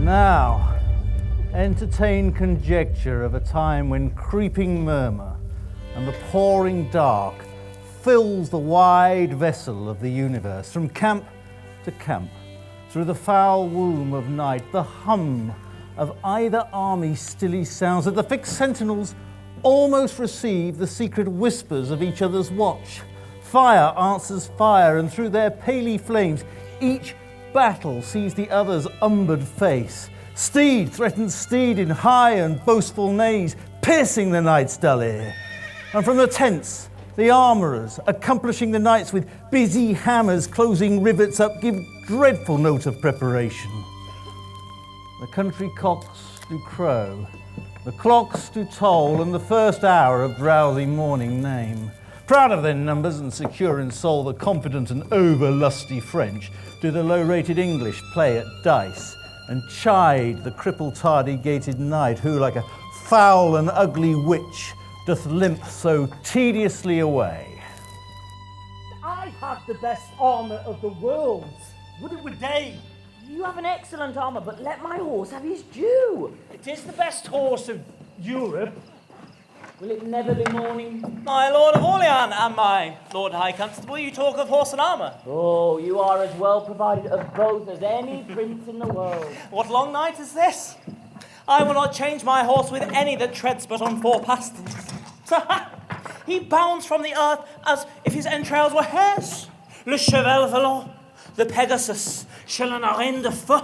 Now, entertain conjecture of a time when creeping murmur and the pouring dark fills the wide vessel of the universe. From camp to camp, through the foul womb of night, the hum of either army stilly sounds, that the fixed sentinels almost receive the secret whispers of each other's watch. Fire answers fire, and through their paly flames, each battle sees the other's umbered face. Steed threatens steed in high and boastful neighs, piercing the night's dull ear. And from the tents, the armourers, accomplishing the nights with busy hammers, closing rivets up, give dreadful note of preparation. The country cocks do crow, the clocks do toll, and the first hour of drowsy morning name. Proud of their numbers and secure in soul, the confident and over-lusty French do the low-rated English play at dice and chide the crippled tardy-gated knight who, like a foul and ugly witch, doth limp so tediously away. I have the best armour of the world. Would it were day. You have an excellent armour, but let my horse have his due. It is the best horse of Europe. Will it never be morning? My Lord of Orleans and my Lord High Constable, you talk of horse and armour. Oh, you are as well provided of both as any prince in the world. What long night is this? I will not change my horse with any that treads but on four pasterns. He bounds from the earth as if his entrails were hairs. Le cheval volant, the Pegasus, chez la reine de feu.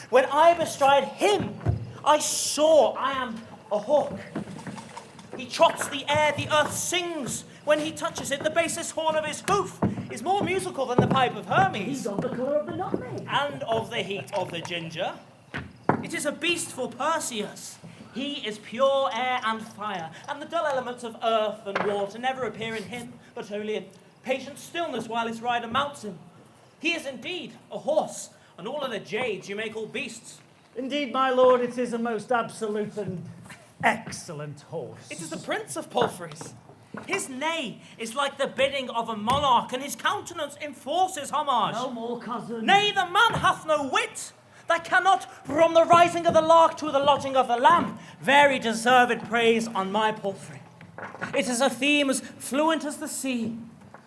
When I bestride him, I soar. I am a hawk. He trots the air, the earth sings. When he touches it, the basest horn of his hoof is more musical than the pipe of Hermes. He's of the colour of the nutmeg. And of the heat of the ginger. It is a beast for Perseus. He is pure air and fire, and the dull elements of earth and water never appear in him, but only in patient stillness while his rider mounts him. He is indeed a horse, and all of the jades you may call beasts. Indeed, my lord, it is a most absolute and excellent horse. It is the prince of palfreys. His neigh is like the bidding of a monarch, and his countenance enforces homage. No more, cousin. Nay, the man hath no wit, that cannot, from the rising of the lark to the lodging of the lamb, vary deserved praise on my palfrey. It is a theme as fluent as the sea,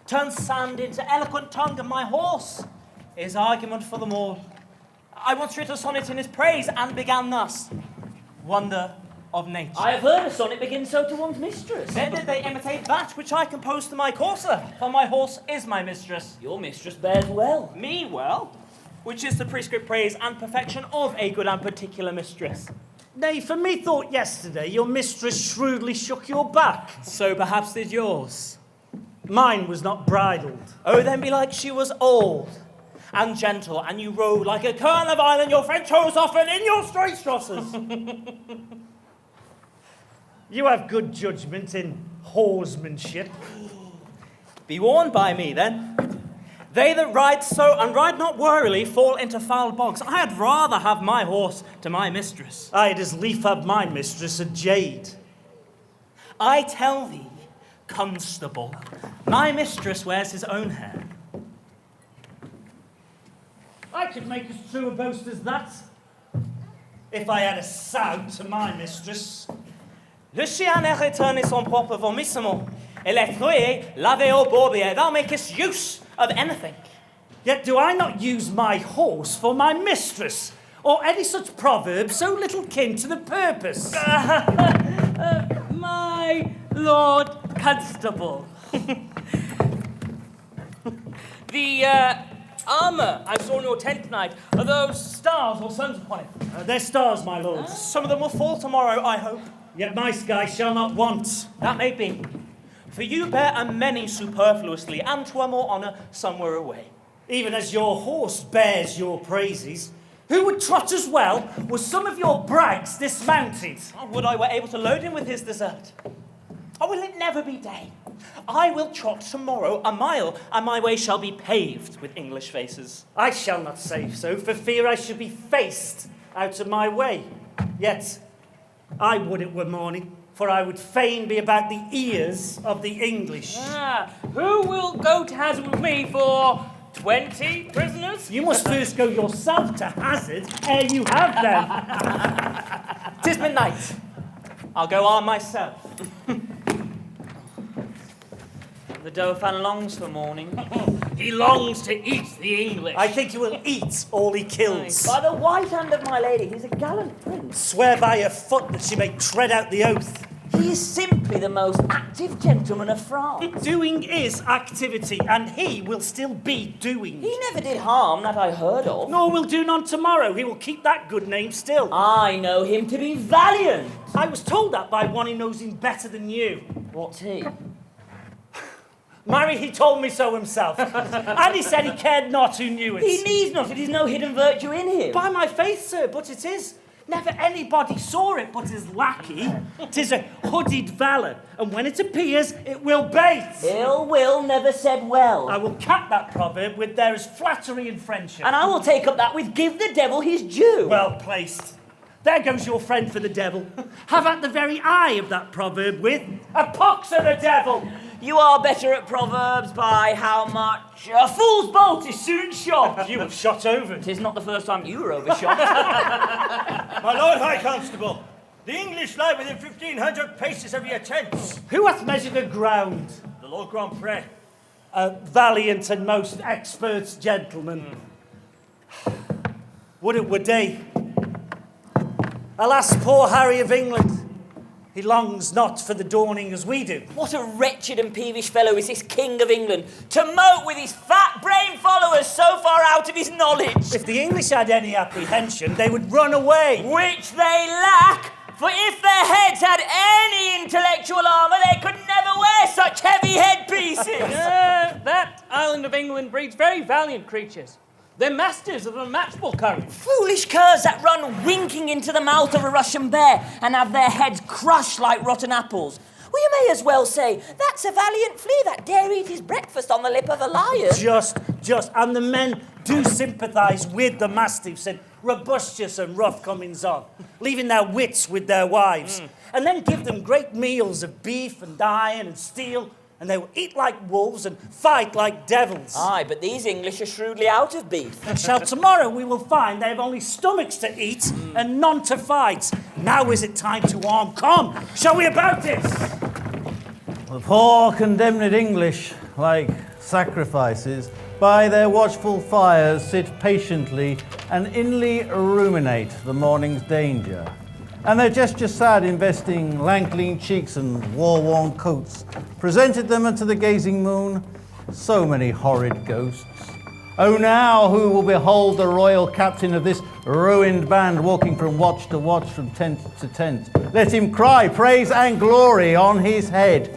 turns sand into eloquent tongue, and my horse is argument for them all. I once writ a sonnet in his praise, and began thus: Wonder of nature. I have heard a sonnet begin so to one's mistress. Then did they imitate that which I composed to my courser, for my horse is my mistress. Your mistress bears well. Me well? Which is the prescript praise and perfection of a good and particular mistress. Nay, for me thought yesterday your mistress shrewdly shook your back. So perhaps did yours. Mine was not bridled. Oh, then belike she was old and gentle, and you rode like a kern of iron, your French hose often in your straight strosses. You have good judgment in horsemanship. Be warned by me, then. They that ride so and ride not warily fall into foul bogs. I had rather have my horse to my mistress. I'd as lief have my mistress a jade. I tell thee, constable, my mistress wears his own hair. I could make as true a boast as that, if I had a sow to my mistress. Le chien est returné son propre vomissement, et l'étrier lavé au bourbier. Thou makest use of anything. Yet do I not use my horse for my mistress, or any such proverb so little kin to the purpose? My Lord Constable. The armour I saw in your tent tonight, are those stars or suns upon it? They're stars, my lord. Some of them will fall tomorrow, I hope. Yet my sky shall not want. That may be. For you bear a many superfluously, and to a more honour somewhere away. Even as your horse bears your praises, who would trot as well were some of your brags dismounted? Oh, would I were able to load him with his dessert. Oh, will it never be day? I will trot tomorrow a mile, and my way shall be paved with English faces. I shall not say so, for fear I should be faced out of my way. Yet I would it were morning, for I would fain be about the ears of the English. Who will go to hazard with me for 20 prisoners? You must first go yourself to hazard ere you have them. 'Tis midnight. I'll go arm myself. The Dauphin longs for morning. He longs to eat the English. I think he will eat all he kills. By the white hand of my lady, he's a gallant prince. Swear by her foot that she may tread out the oath. He is simply the most active gentleman of France. Doing is activity, and he will still be doing. He never did harm that I heard of. Nor will do none tomorrow. He will keep that good name still. I know him to be valiant. I was told that by one who knows him better than you. What's he? Marry, he told me so himself. And he said he cared not who knew it. He needs not, it is no hidden virtue in him. By my faith, sir, but it is. Never anybody saw it but his lackey. 'Tis a hooded valour, and when it appears, it will bait. Ill will never said well. I will cap that proverb with there is flattery in friendship. And I will take up that with give the devil his due. Well placed. There goes your friend for the devil. Have at the very eye of that proverb with a pox of the devil. You are better at proverbs by how much? A fool's bolt is soon shot. You have shot over. 'Tis not the first time you were overshot. My Lord High Constable, the English lie within 1,500 paces of your tents. Who hath measured the ground? The Lord Grand Prix. A valiant and most expert gentleman. Would it were day. Alas, poor Harry of England. He longs not for the dawning as we do. What a wretched and peevish fellow is this King of England, to mope with his fat-brained followers so far out of his knowledge. If the English had any apprehension, they would run away. Which they lack, for if their heads had any intellectual armour, they could never wear such heavy headpieces. That island of England breeds very valiant creatures. They're masters of unmatchable courage. Foolish curs that run winking into the mouth of a Russian bear and have their heads crushed like rotten apples. Well, you may as well say, that's a valiant flea that dare eat his breakfast on the lip of a lion. Just. And the men do sympathise with the mastiffs and robustious and rough comings on, leaving their wits with their wives, and then give them great meals of beef and iron and steel, and they will eat like wolves and fight like devils. Aye, but these English are shrewdly out of beef. And shall tomorrow we will find they have only stomachs to eat and none to fight. Now is it time to arm. Come, shall we about this? The poor condemned English, like sacrifices, by their watchful fires sit patiently and inly ruminate the morning's danger. And their gesture sad, investing lank lean cheeks and war-worn coats, presented them unto the gazing moon so many horrid ghosts. Oh, now who will behold the royal captain of this ruined band walking from watch to watch, from tent to tent? Let him cry praise and glory on his head.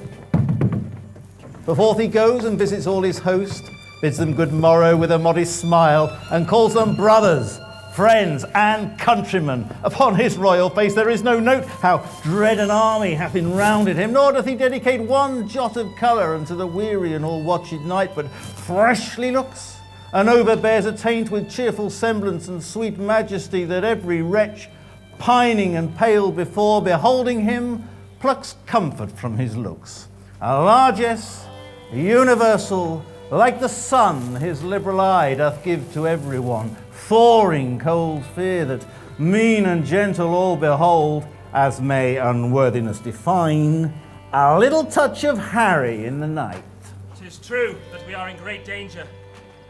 But forth he goes and visits all his host, bids them good morrow with a modest smile, and calls them brothers, friends, and countrymen. Upon his royal face there is no note how dread an army hath enrounded him, nor doth he dedicate one jot of colour unto the weary and all-watched night, but freshly looks, and overbears a taint with cheerful semblance and sweet majesty, that every wretch, pining and pale before beholding him, plucks comfort from his looks. A largesse, universal, like the sun his liberal eye doth give to every one, thawing cold fear that mean and gentle all behold, as may unworthiness define, a little touch of Harry in the night. 'Tis true that we are in great danger.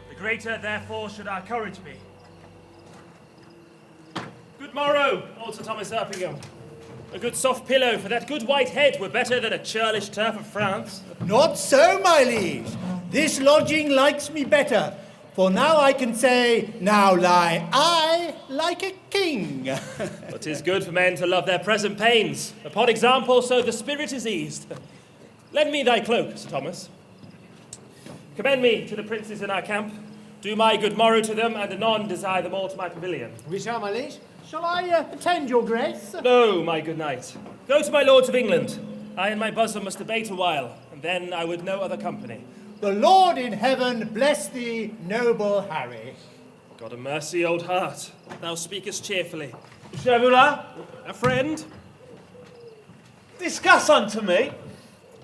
The greater, therefore, should our courage be. Good morrow, old Sir Thomas Erpingham. A good soft pillow for that good white head were better than a churlish turf of France. Not so, my liege. This lodging likes me better, for now I can say, now lie I like a king. But 'tis good for men to love their present pains. Upon example, so the spirit is eased. Lend me thy cloak, Sir Thomas. Commend me to the princes in our camp. Do my good morrow to them, and anon desire them all to my pavilion. We shall, my liege. Shall I attend your grace? No, my good knight. Go to my lords of England. I and my bosom must debate a while, and then I would no other company. The Lord in heaven bless thee, noble Harry. God of mercy, old heart, thou speakest cheerfully. Chevula, A friend? discuss unto me.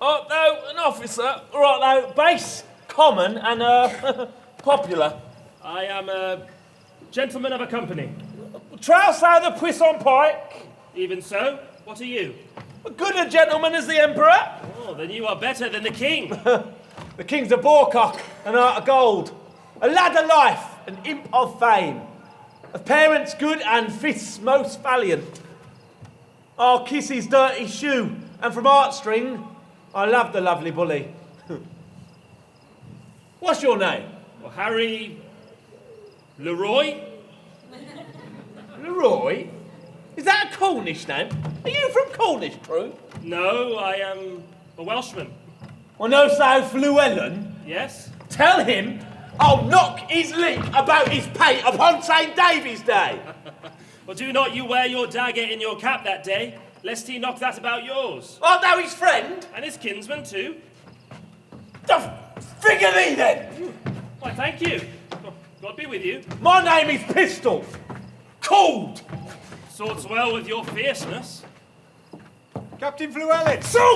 Oh, no, an officer. Right, now, base, common, and Popular. I am a gentleman of a company. Trouser the Puissant Pike. Even so, what are you? Good a gentleman as the Emperor. Oh, then you are better than the king. The king's a boarcock, an heart of gold, a lad of life, an imp of fame, of parents good and fists most valiant. I'll kiss his dirty shoe, and from heartstring, I love the lovely bully. What's your name? Well, Harry Leroy? Leroy? Is that a Cornish name? Are you from Cornish, True? No, I am a Welshman. Or no, so Llewellyn? Yes? Tell him I'll knock his link about his pate upon St. David's Day. Well, do not you wear your dagger in your cap that day, lest he knock that about yours. Art thou his friend? And his kinsman too. The figure thee then! Why, thank you. God be with you. My name is Pistol. Called. Sorts well with your fierceness. Captain Llewellyn! So,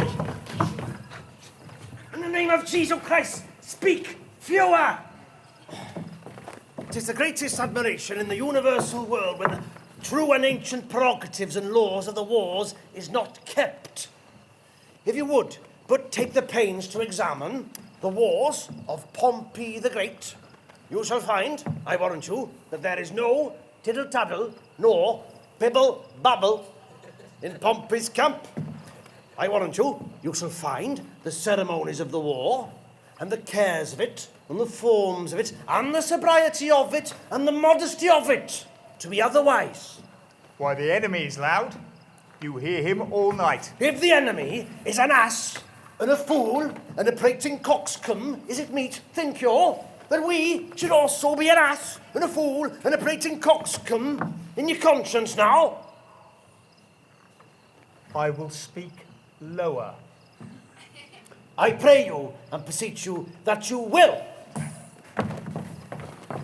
In the name of Jesus Christ, speak, fewer! 'Tis the greatest admiration in the universal world when the true and ancient prerogatives and laws of the wars is not kept. If you would but take the pains to examine the wars of Pompey the Great, you shall find, I warrant you, that there is no tittle-tattle nor bibble-babble in Pompey's camp. I warrant you, you shall find the ceremonies of the war, and the cares of it, and the forms of it, and the sobriety of it, and the modesty of it, to be otherwise. Why, the enemy is loud. You hear him all night. If the enemy is an ass, and a fool, and a prating coxcomb, is it meet, think you, that we should also be an ass, and a fool, and a prating coxcomb in your conscience now? I will speak lower. I pray you and beseech you that you will.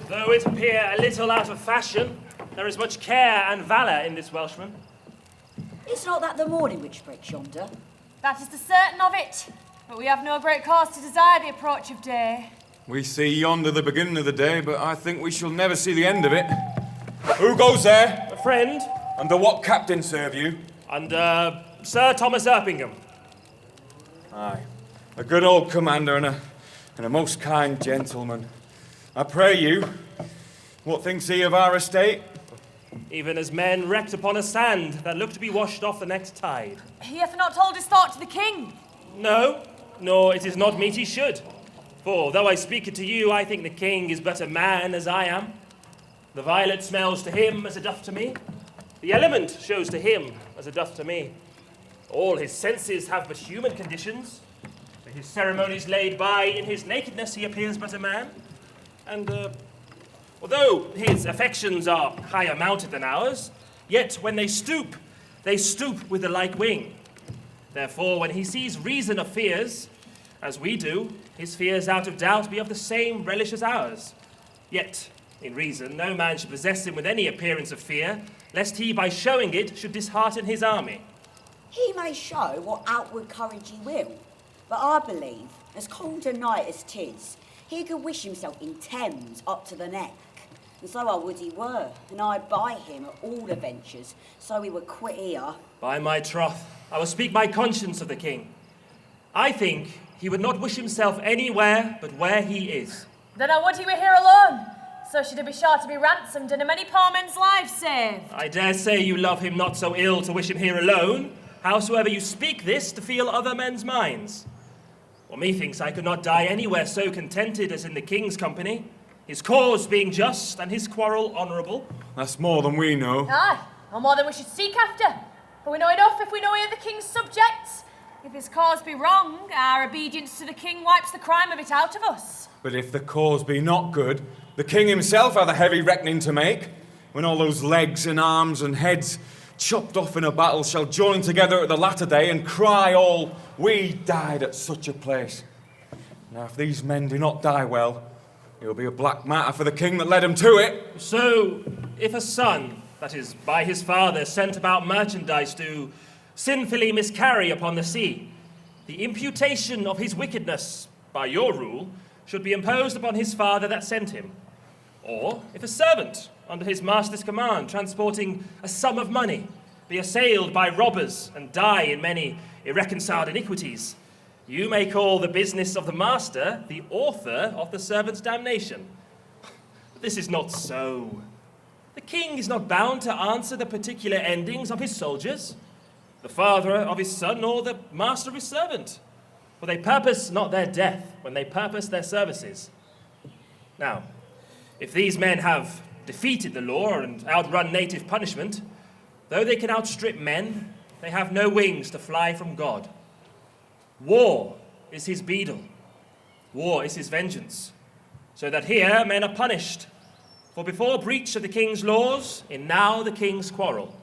Though it appear a little out of fashion, there is much care and valour in this Welshman. Is not that the morning which breaks yonder? That is the certain of it. But we have no great cause to desire the approach of day. We see yonder the beginning of the day, but I think we shall never see the end of it. Who goes there? A friend. Under what captain serve you? Under Sir Thomas Erpingham. Aye, a good old commander and a most kind gentleman. I pray you, what thinks he of our estate? Even as men wrecked upon a sand that looked to be washed off the next tide. He hath not told his thought to the king. No, nor it is not meet he should. For though I speak it to you, I think the king is but a man as I am. The violet smells to him as it doth to me. The element shows to him as it doth to me. All his senses have but human conditions. For his ceremonies laid by in his nakedness, he appears but a man. And although his affections are higher mounted than ours, yet when they stoop with the like wing. Therefore, when he sees reason of fears, as we do, his fears out of doubt be of the same relish as ours. Yet, in reason, no man should possess him with any appearance of fear, lest he, by showing it, should dishearten his army. He may show what outward courage he will, but I believe, as cold a night as 'tis, he could wish himself in Thames up to the neck. And so I would he were, and I'd buy him at all adventures, so he would quit here. By my troth, I will speak my conscience of the king. I think he would not wish himself anywhere but where he is. Then I would he were here alone. So should he be sure to be ransomed and a many poor men's lives saved. I dare say you love him not so ill to wish him here alone, howsoever you speak this to feel other men's minds. Well, methinks I could not die anywhere so contented as in the king's company, his cause being just and his quarrel honourable. That's more than we know. Aye, or more than we should seek after. For we know enough if we know he are the king's subjects. If his cause be wrong, our obedience to the king wipes the crime of it out of us. But if the cause be not good, the king himself hath a heavy reckoning to make, when all those legs and arms and heads chopped off in a battle shall join together at the latter day and cry all, we died at such a place. Now if these men do not die well, it will be a black matter for the king that led them to it. So, if a son, that is, by his father, sent about merchandise do sinfully miscarry upon the sea, the imputation of his wickedness, by your rule, should be imposed upon his father that sent him, or if a servant, under his master's command, transporting a sum of money, be assailed by robbers and die in many irreconciled iniquities, you may call the business of the master the author of the servant's damnation. But this is not so. The king is not bound to answer the particular endings of his soldiers, the father of his son, or the master of his servant. For they purpose not their death when they purpose their services. Now, if these men have defeated the law and outrun native punishment, though they can outstrip men, they have no wings to fly from God. War is his beadle. War is his vengeance. So that here men are punished. For before breach of the king's laws, in now the king's quarrel.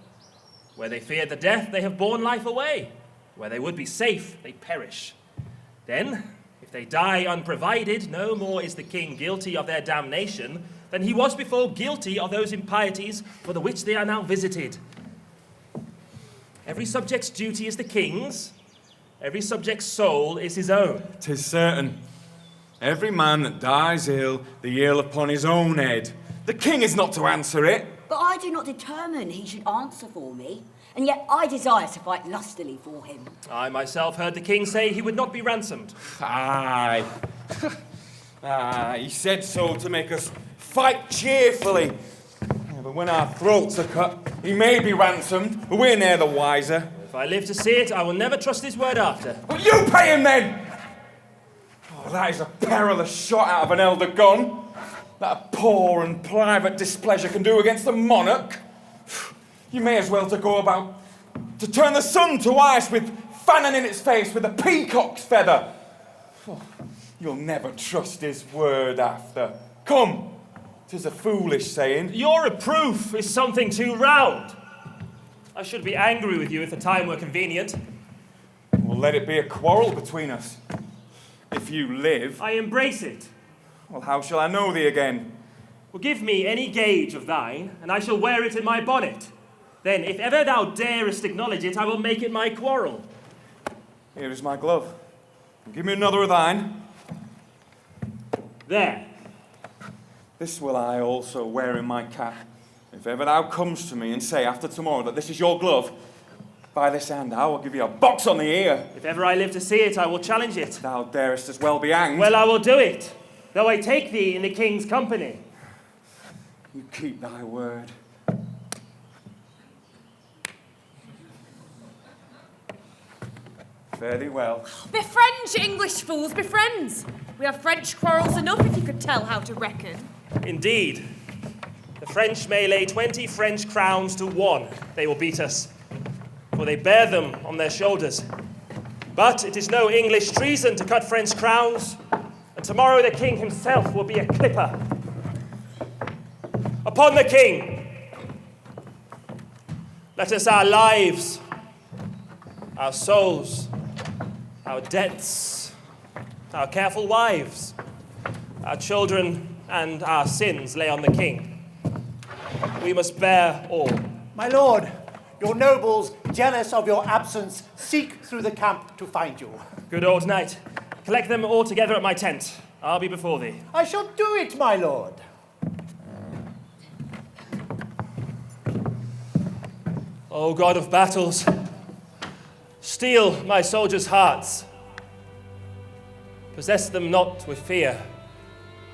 Where they feared the death, they have borne life away. Where they would be safe, they perish. Then, if they die unprovided, no more is the king guilty of their damnation than he was before guilty of those impieties for the which they are now visited. Every subject's duty is the king's, every subject's soul is his own. 'Tis certain. Every man that dies ill, the ill upon his own head. The king is not to answer it. But I do not determine he should answer for me, and yet I desire to fight lustily for him. I myself heard the king say he would not be ransomed. Aye. He said so to make us fight cheerfully. Yeah, but when our throats are cut, he may be ransomed, but we're ne'er the wiser. If I live to see it, I will never trust his word after. Well, you pay him then! Oh, that is a perilous shot out of an elder gun. That a poor and private displeasure can do against a monarch. You may as well to go about to turn the sun to ice with fanning in its face with a peacock's feather. Oh, you'll never trust his word after. Come, 'tis a foolish saying. Your reproof is something too round. I should be angry with you if the time were convenient. Well, let it be a quarrel between us. If you live. I embrace it. Well, how shall I know thee again? Well, give me any gauge of thine, and I shall wear it in my bonnet. Then, if ever thou darest acknowledge it, I will make it my quarrel. Here is my glove. Give me another of thine. There. This will I also wear in my cap. If ever thou comes to me and say after tomorrow that this is your glove, by this hand I will give you a box on the ear. If ever I live to see it, I will challenge it. Thou darest as well be hanged. Well, I will do it, though I take thee in the king's company. You keep thy word. Fare thee well. Be friends, you English fools, be friends. We have French quarrels enough if you could tell how to reckon. Indeed. The French may lay 20 French crowns to 1. They will beat us, for they bear them on their shoulders. But it is no English treason to cut French crowns, and tomorrow the king himself will be a clipper. Upon the king, let us our lives, our souls, our debts, our careful wives, our children, and our sins lay on the king. We must bear all. My lord, your nobles, jealous of your absence, seek through the camp to find you. Good old knight. Collect them all together at my tent. I'll be before thee. I shall do it, my lord. O God of battles, steel my soldiers' hearts. Possess them not with fear,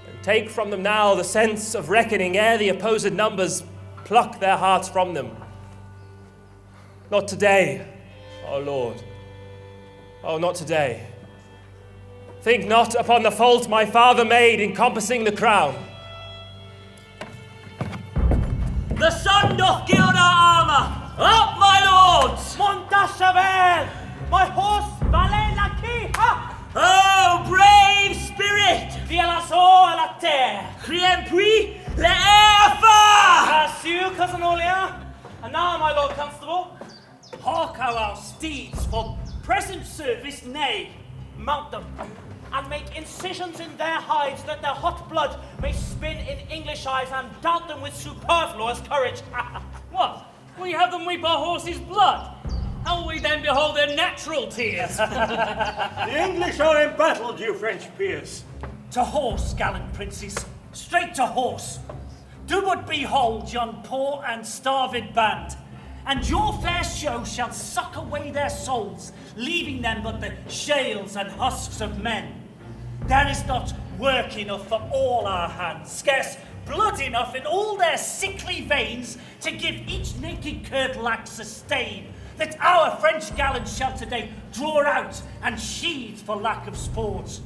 and take from them now the sense of reckoning ere the opposed numbers pluck their hearts from them. Not today, O Lord. Oh, not today. Think not upon the fault my father made in compassing the crown. The sun doth gild our armour. Up, my lords! Monta cheval! My horse, valet la qui! Ha! Oh, brave spirit! Via la soul à la terre! Criem puis l'air fort! Monsieur, cousin Orleans! And now, my lord constable, hark how our steeds for present service neigh. Mount them, and make incisions in their hides that their hot blood may spin in English eyes and doubt them with superfluous courage. What? Will you have them weep our horses' blood? How will we then behold their natural tears? The English are embattled, you French peers. To horse, gallant princes, straight to horse. Do but behold yon poor and starved band, and your fair show shall suck away their souls, leaving them but the shales and husks of men. There is not work enough for all our hands, scarce blood enough in all their sickly veins to give each naked curtlax a stain, that our French gallants shall today draw out and sheathe for lack of sport.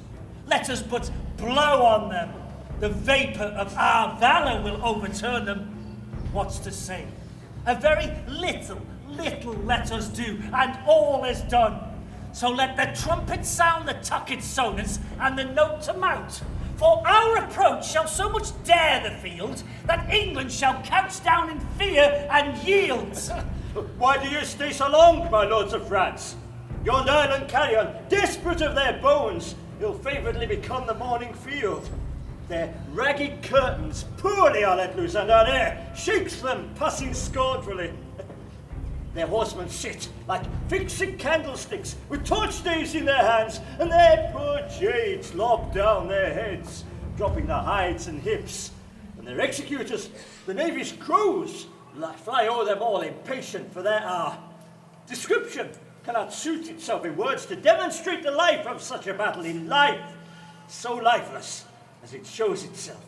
Let us but blow on them. The vapour of our valour will overturn them. What's to say? A very little let us do, and all is done. So let the trumpet sound the tucket sonus and the note to mount. For our approach shall so much dare the field, that England shall couch down in fear and yield. Why do you stay so long, my lords of France? Yon island carrion, desperate of their bones, ill-favouredly become the morning field. Their ragged curtains poorly are let loose, and our air shakes them, passing scornfully. Their horsemen sit like fixed candlesticks, with torch staves in their hands, and their poor jades lob down their heads, dropping the hides and hips. And their executors, the navy's crews, fly o'er them all, impatient for their hour. Description cannot suit itself in words to demonstrate the life of such a battle in life, so lifeless as it shows itself.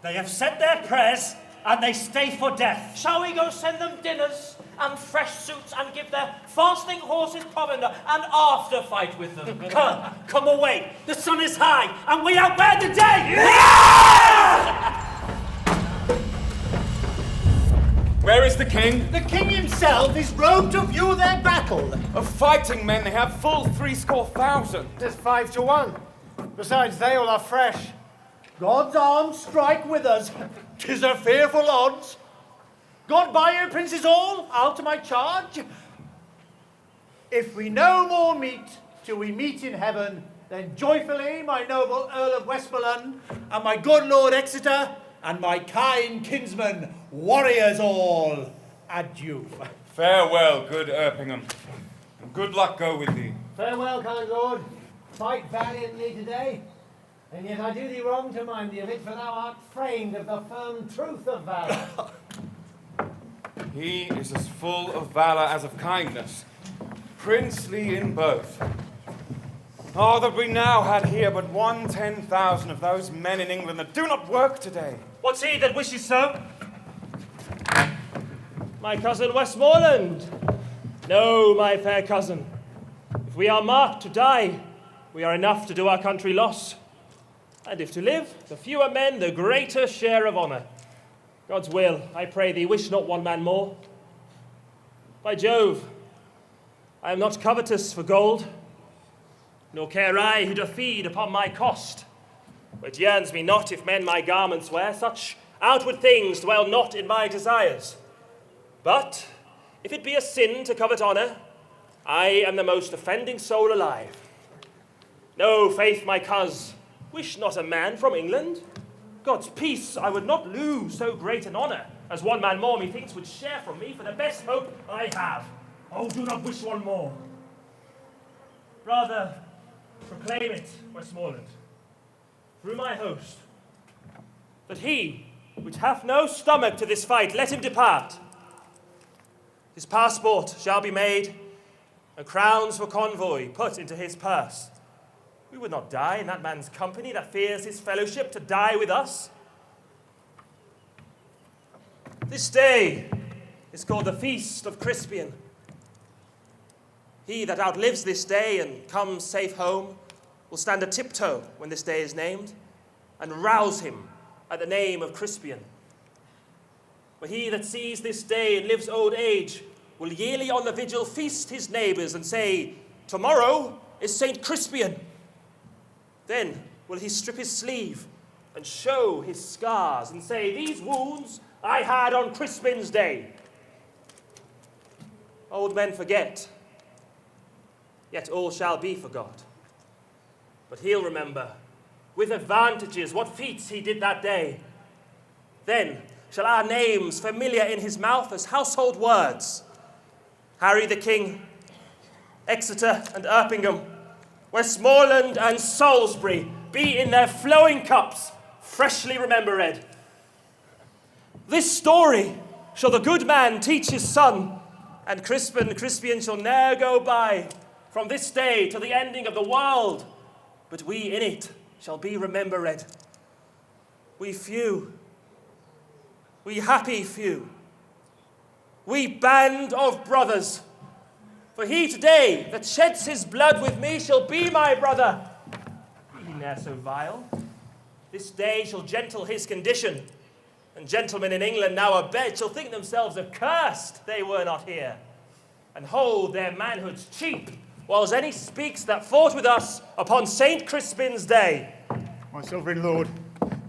They have said their prayers, and they stay for death. Shall we go send them dinners and fresh suits and give their fasting horses provender and after fight with them? Come away. The sun is high, and we outwear the day. Where is the king? The king himself is rode to view their battle. Of fighting men they have full 70,000. 'Tis 5 to 1. Besides, they all are fresh. God's arms strike with us. 'Tis a fearful odds. God by you, princes all, I'll to my charge. If we no more meet till we meet in heaven, then joyfully my noble Earl of Westmoreland, and my good Lord Exeter, and my kind kinsmen, warriors all, adieu. Farewell, good Erpingham, and good luck go with thee. Farewell, kind lord. Fight valiantly today, and yet I do thee wrong to mind thee of it, for thou art framed of the firm truth of valour. He is as full of valour as of kindness, princely in both. Oh, that we now had here but 1/10,000 of those men in England that do not work today. What's he that wishes so? My cousin Westmoreland. No, my fair cousin. If we are marked to die, we are enough to do our country loss. And if to live, the fewer men, the greater share of honour. God's will, I pray thee, wish not one man more. By Jove, I am not covetous for gold, nor care I who doth feed upon my cost. It yearns me not if men my garments wear, such outward things dwell not in my desires. But if it be a sin to covet honour, I am the most offending soul alive. No, faith, my coz, wish not a man from England. God's peace, I would not lose so great an honour, as one man more, methinks, would share from me for the best hope I have. Oh, do not wish one more. Rather, proclaim it, Westmoreland, through my host, that he, which hath no stomach to this fight, let him depart. His passport shall be made, and crowns for convoy put into his purse. We would not die in that man's company that fears his fellowship to die with us. This day is called the Feast of Crispian. He that outlives this day and comes safe home will stand a tiptoe when this day is named, and rouse him at the name of Crispian. For he that sees this day and lives old age will yearly on the vigil feast his neighbours and say, "Tomorrow is Saint Crispian." Then will he strip his sleeve and show his scars and say, "These wounds I had on Crispin's day." Old men forget, yet all shall be forgot. But he'll remember, with advantages, what feats he did that day. Then shall our names familiar in his mouth as household words: Harry the King, Exeter and Erpingham, Westmoreland and Salisbury, be in their flowing cups, freshly remembered. This story shall the good man teach his son, and Crispian shall ne'er go by from this day to the ending of the world, but we in it shall be remembered. We few, we happy few, we band of brothers, for he today that sheds his blood with me shall be my brother. Be he ne'er so vile, this day shall gentle his condition, and gentlemen in England now abed shall think themselves accursed they were not here, and hold their manhoods cheap, whiles any speaks that fought with us upon St. Crispin's day. My sovereign lord,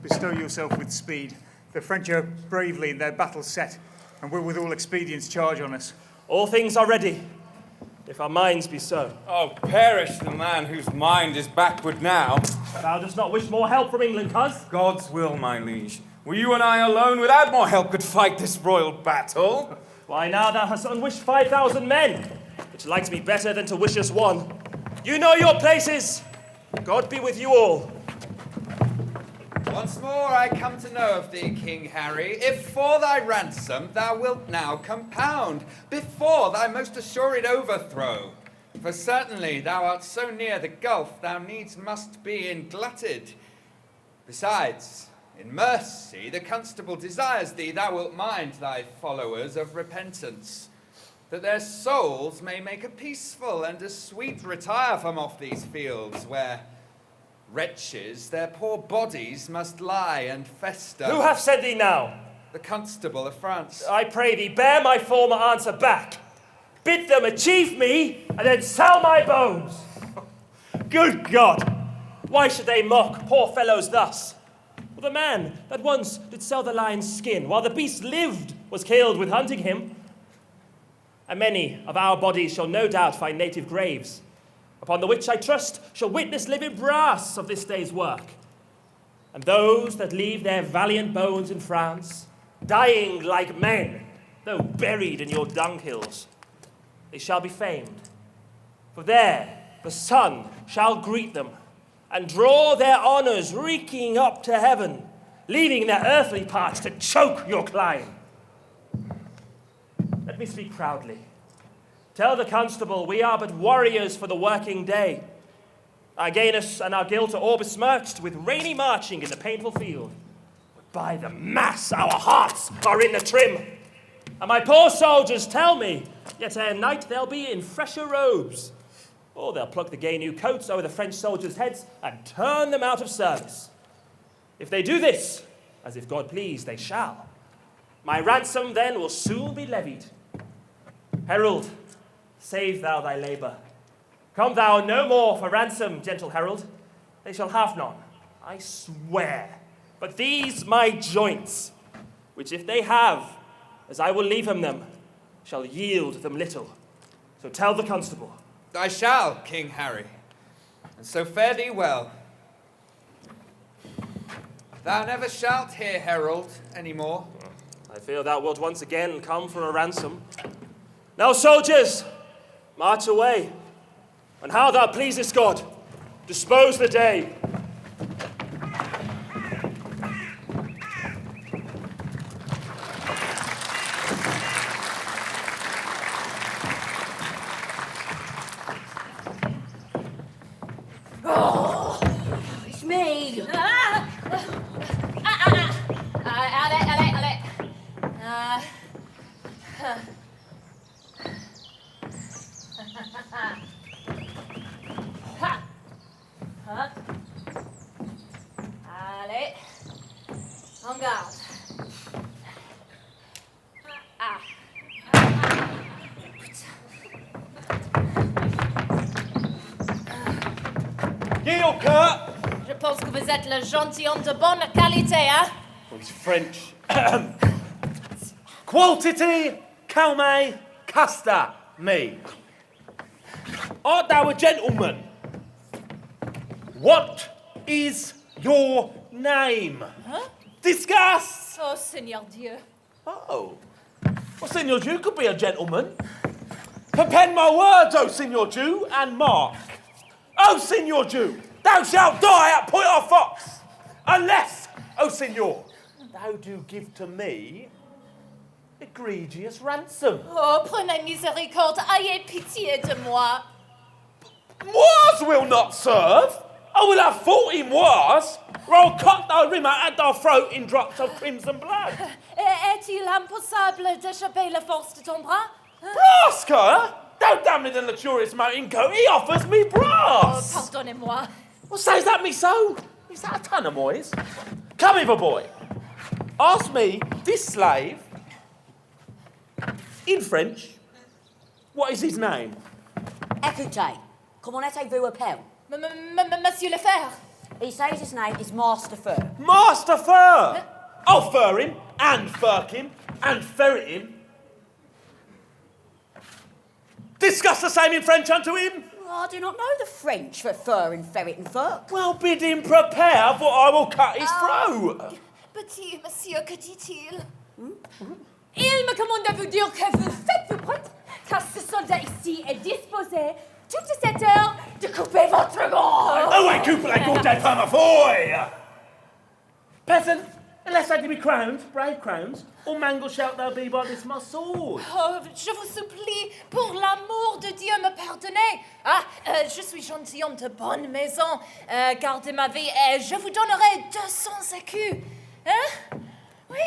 bestow yourself with speed. The French are bravely in their battle set, and will with all expedients charge on us. All things are ready, if our minds be so. Oh, perish the man whose mind is backward now. Thou dost not wish more help from England, cuz? God's will, my liege. Were you and I alone, without more help, could fight this royal battle? Why, now thou hast unwished 5,000 men, which likes me better than to wish us one. You know your places. God be with you all. Once more I come to know of thee, King Harry, if for thy ransom thou wilt now compound, before thy most assured overthrow. For certainly thou art so near the gulf, thou needs must be inglutted. Besides, in mercy, the constable desires thee thou wilt mind thy followers of repentance, that their souls may make a peaceful and a sweet retire from off these fields, where wretches, their poor bodies must lie and fester. Who hath said thee now? The constable of France. I pray thee, bear my former answer back. Bid them achieve me, and then sell my bones. Good God! Why should they mock poor fellows thus? For the man that once did sell the lion's skin, while the beast lived, was killed with hunting him. And many of our bodies shall no doubt find native graves, upon the which I trust shall witness living brass of this day's work. And those that leave their valiant bones in France, dying like men, though buried in your dunghills, they shall be famed. For there the sun shall greet them, and draw their honours reeking up to heaven, leaving their earthly parts to choke your clime. Let me speak proudly. Tell the constable we are but warriors for the working day. Our gayness and our guilt are all besmirched with rainy marching in the painful field. But by the mass, our hearts are in the trim. And my poor soldiers tell me, yet ere night they'll be in fresher robes. Or they'll pluck the gay new coats over the French soldiers' heads and turn them out of service. If they do this, as if God please they shall, my ransom then will soon be levied. Herald, save thou thy labour. Come thou no more for ransom, gentle herald. They shall have none, I swear, but these my joints, which if they have, as I will leave them, shall yield them little. So tell the constable. I shall, King Harry, and so fare thee well. Thou never shalt hear herald any more. I fear thou wilt once again come for a ransom. Now, soldiers, march away, and how thou pleasest God, dispose the day. Oh, it's me. Allez, en garde. Yield, Kurt! Je pense que vous êtes le gentilhomme de bonne qualité, hein? Oh, he's French. Quality, calme, casta, me. Art thou a gentleman? What is your name? Huh? Discuss! Oh, Seigneur Dieu. Oh. Well, Signor Jew could be a gentleman. Perpend my words, oh Signor Jew, and mark. Oh, Signor Jew, Thou shalt die at point of fox, unless, O Signor, thou do give to me egregious ransom. Oh, prenez miséricorde, ayez pitié de moi. Moors will not serve. I will have 40 Moors, or I'll cut thy rimmer at thy throat in drops of crimson blood. Est-il impossible d'échapper la force de ton bras? Brass, her? Don't damn me the luxurious mountain goat, he offers me brass. Oh, pardonnez-moi. Well, says that me so? Is that a ton of moys? Come hither, boy. Ask me, this slave, in French, what is his name? Écoutez, comment mettez-vous appelle? Monsieur le Fer. He says his name is Master Fur. Master Fur! I'll fur him, and firk him, and ferret him. Discuss the same in French unto him. I do not know the French for fur and ferret and firk. Well, bid him prepare, for I will cut his throat. Petit monsieur, que dit-il? Il me commande de vous dire que vous faites-vous prête, car ce soldat ici est disposé, toute cette heure, de couper votre gorge. Oh, I coupe like good day, Pamafoy! Peasant, unless I be crowned, brave crowns, or mangle shalt thou be by this my sword. Oh, je vous supplie, pour l'amour de Dieu, me pardonnez. Ah, je suis gentilhomme de bonne maison. Gardez ma vie et je vous donnerai 200 écus. Hein? Oui.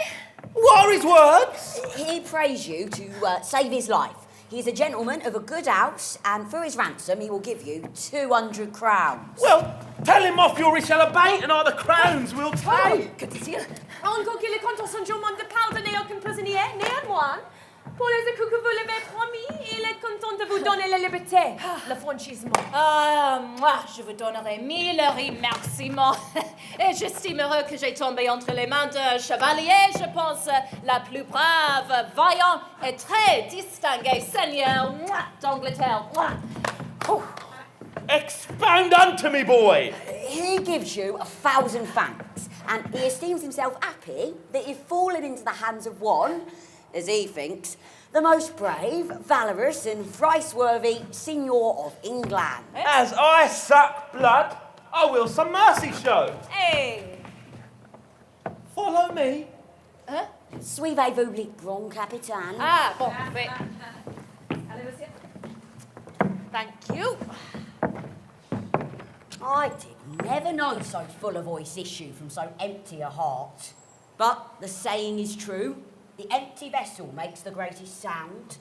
What are his words? He prays you to save his life. He's a gentleman of a good house, and for his ransom, he will give you 200 crowns. Well, tell him off your shall abate, and all the crowns will take. Que dit-il? Encore qu'il est content son jour de pardonner aucun prisonnier, néanmoins, pour les écus que vous l'avez promis, il est content de vous donner la liberté, le franchissement. Moi, je vous donnerai 1000 remerciements. Et j'estimerai que j'ai tombé entre les mains de chevalier, je pense, la plus brave, vaillant et très distingué seigneur d'Angleterre. Expound unto me, boy. He gives you 1,000 thanks, and he esteems himself happy that you've fallen into the hands of one, as he thinks, the most brave, valorous, and thrice-worthy Signor of England. As I suck blood, I will some mercy show. Hey! Follow me. Hein? Suivez-vous le grand capitaine. Ah, bon, oui. Allez, monsieur. Thank you. I did never know so full a voice issue from so empty a heart. But the saying is true. The empty vessel makes the greatest sound.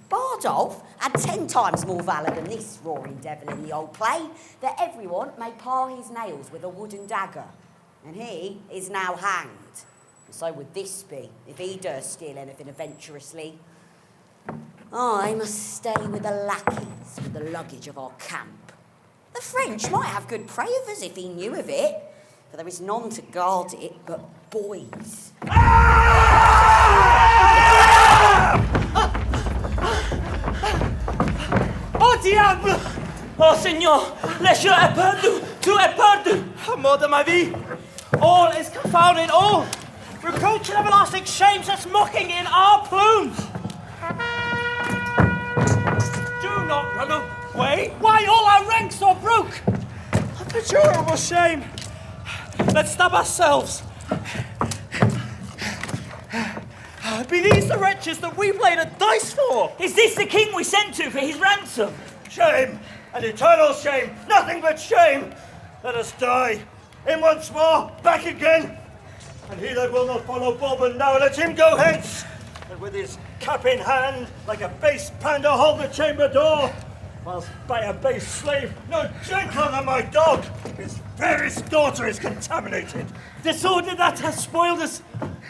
Bardolph had 10 times more valour than this roaring devil in the old play, that everyone may par his nails with a wooden dagger. And he is now hanged. And so would this be, if he durst steal anything adventurously. I must stay with the lackeys with the luggage of our camp. The French might have good prey of us if he knew of it, for there is none to guard it but boys. Oh diable! Oh Seigneur, le jeu est perdu! Tout est perdu! Mort de ma vie! All is confounded, all! Reproach and everlasting shames us mocking in our plumes! Do not run away! Why, all our ranks are broke! A terrible shame! Let's stab ourselves! Be these the wretches that we played at dice for? Is this the king we sent to for his ransom? Shame, an eternal shame, nothing but shame. Let us die. In once more, back again. And he that will not follow Bourbon now, let him go hence. And with his cap in hand, like a base pander, hold the chamber door. Whilst by a base slave, no gentler than my dog, his fairest daughter is contaminated. Disorder that has spoiled us,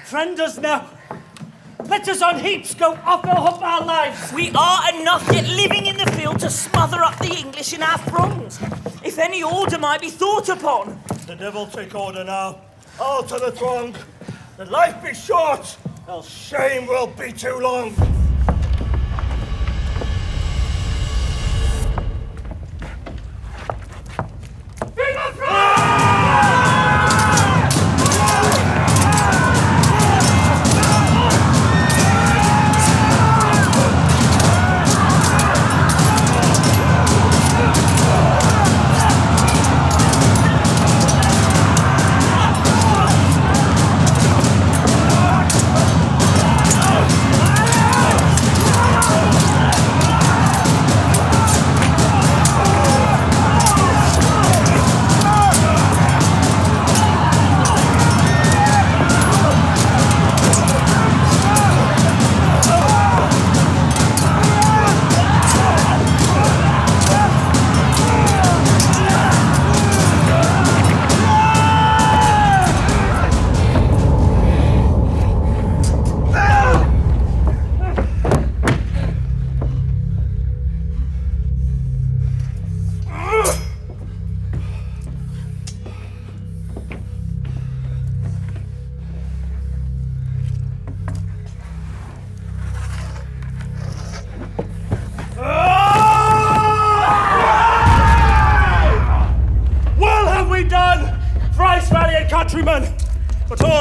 friend us now. Let us on heaps go offer up our lives. We are enough yet living in the field to smother up the English in our throngs. If any order might be thought upon. The devil take order now. All to the throng. Let life be short, else shame will be too long.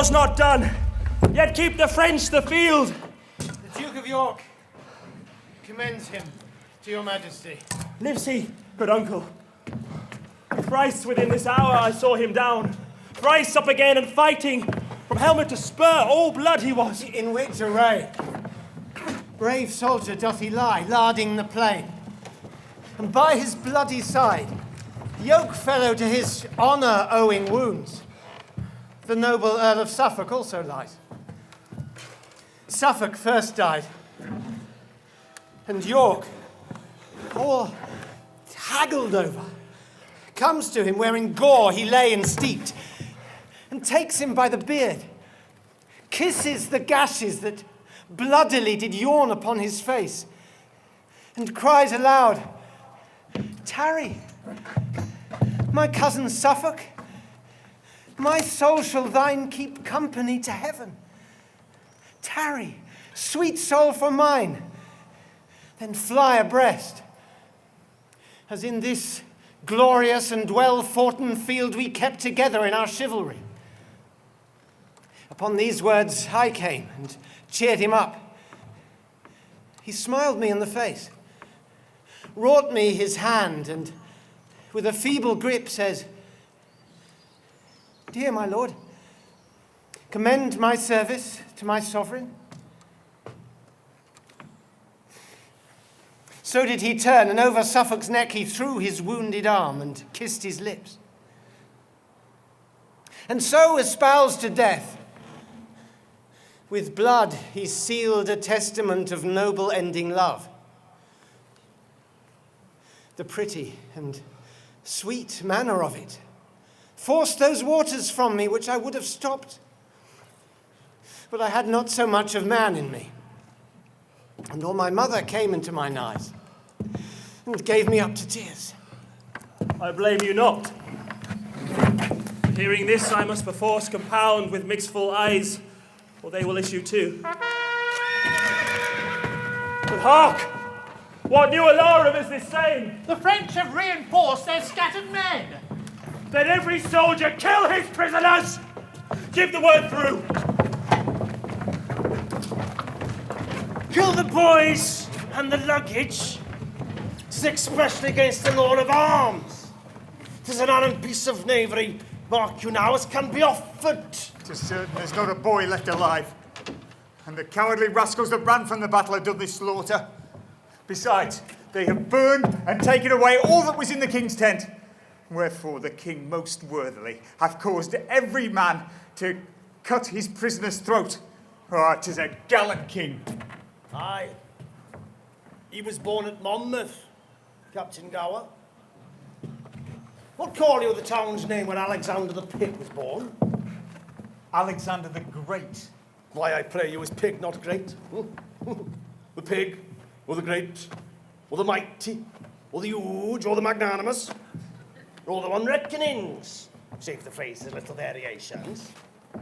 war's not done, yet keep the French the field. The Duke of York commends him to your majesty. Lives he, good uncle? Thrice within this hour I saw him down, thrice up again and fighting, from helmet to spur, all blood he was. In which array? Brave soldier doth he lie, larding the plain. And by his bloody side, yoke fellow to his honour owing wounds, the noble Earl of Suffolk also lies. Suffolk first died, and York, all haggled over, comes to him where in gore he lay and steeped, and takes him by the beard, kisses the gashes that bloodily did yawn upon his face, and cries aloud, "Tarry, my cousin Suffolk, my soul shall thine keep company to heaven. Tarry, sweet soul for mine, then fly abreast, as in this glorious and well-foughten field we kept together in our chivalry." Upon these words I came and cheered him up. He smiled me in the face, wrought me his hand, and with a feeble grip says, "Dear my lord, commend my service to my sovereign." So did he turn, and over Suffolk's neck he threw his wounded arm and kissed his lips. And so, espoused to death, with blood he sealed a testament of noble ending love. The pretty and sweet manner of it forced those waters from me which I would have stopped, but I had not so much of man in me. And all my mother came into mine eyes and gave me up to tears. I blame you not. Hearing this, I must perforce compound with mixedful eyes, or they will issue too. But hark! What new alarum is this saying? The French have reinforced their scattered men. Let every soldier kill his prisoners! Give the word through! Kill the boys and the luggage. 'Tis expressly against the law of arms. 'Tis an arrant piece of knavery, mark you now, as can be offered. 'Tis certain there's not a boy left alive. And the cowardly rascals that ran from the battle have done this slaughter. Besides, they have burned and taken away all that was in the king's tent. Wherefore the king most worthily hath caused every man to cut his prisoner's throat. Ah, 'tis a gallant king. Aye. He was born at Monmouth, Captain Gower. What call you the town's name where Alexander the Pig was born? Alexander the Great. Why, I pray you, is pig not great? The pig, or the great, or the mighty, or the huge, or the magnanimous, or the one reckonings, save the phrases, little variations.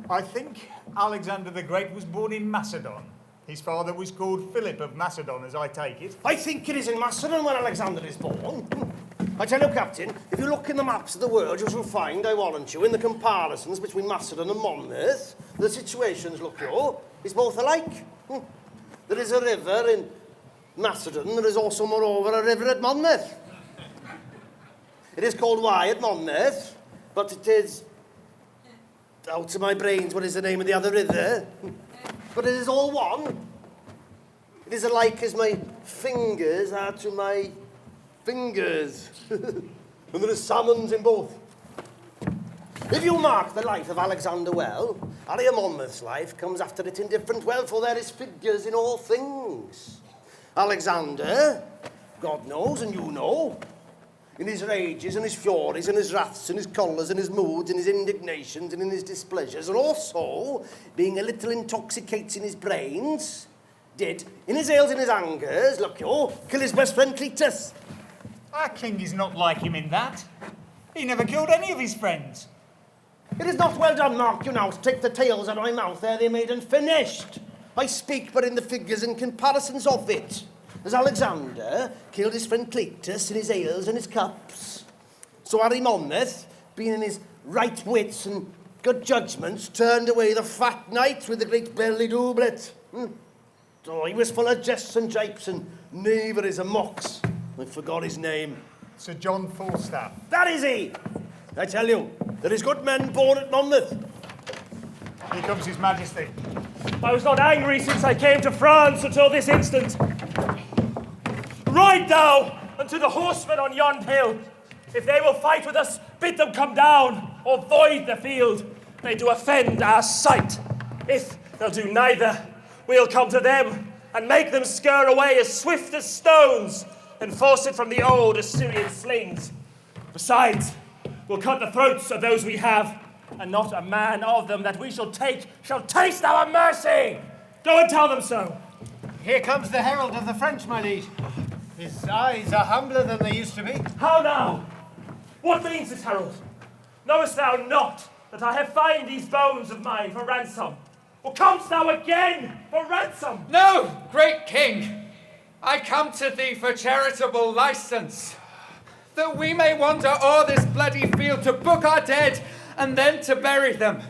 I think Alexander the Great was born in Macedon. His father was called Philip of Macedon, as I take it. I think it is in Macedon where Alexander is born. I tell you, Captain, if you look in the maps of the world, you shall find, I warrant you, in the comparisons between Macedon and Monmouth, the situations, look you, is both alike. There is a river in Macedon, there is also, moreover, a river at Monmouth. It is called Wye at Monmouth, but it is, out of my brains, what is the name of the other river? But it is all one. It is alike as my fingers are to my fingers. And there are salmons in both. If you mark the life of Alexander well, Harry of Monmouth's life comes after it indifferent well, for there is figures in all things. Alexander, God knows and you know, in his rages and his furies and his wraths and his chollers and his moods and his indignations and in his displeasures, and also, being a little intoxicated in his brains, did, in his ales and his angers, look you, kill his best friend Cletus. Our king is not like him in that. He never killed any of his friends. It is not well done, mark you now, to take the tales out of my mouth ere they made and finished. I speak but in the figures and comparisons of it. As Alexander killed his friend Cletus in his ales and his cups, so Harry Monmouth, being in his right wits and good judgments turned away the fat knight with the great belly doublet. So he was full of jests and japes and knaveries and mocks. I forgot his name. Sir John Falstaff. That is he! I tell you, there is good men born at Monmouth. Here comes His Majesty. I was not angry since I came to France until this instant. Ride thou unto the horsemen on yon hill. If they will fight with us, bid them come down, or void the field. They do offend our sight. If they'll do neither, we'll come to them, and make them scur away as swift as stones, and force it from the old Assyrian slings. Besides, we'll cut the throats of those we have, and not a man of them that we shall take shall taste our mercy. Go and tell them so. Here comes the herald of the French, my liege. His eyes are humbler than they used to be. How now? What means this, herald? Knowest thou not that I have fined these bones of mine for ransom? Or comest thou again for ransom? No, great king. I come to thee for charitable license, that we may wander o'er this bloody field to book our dead and then to bury them,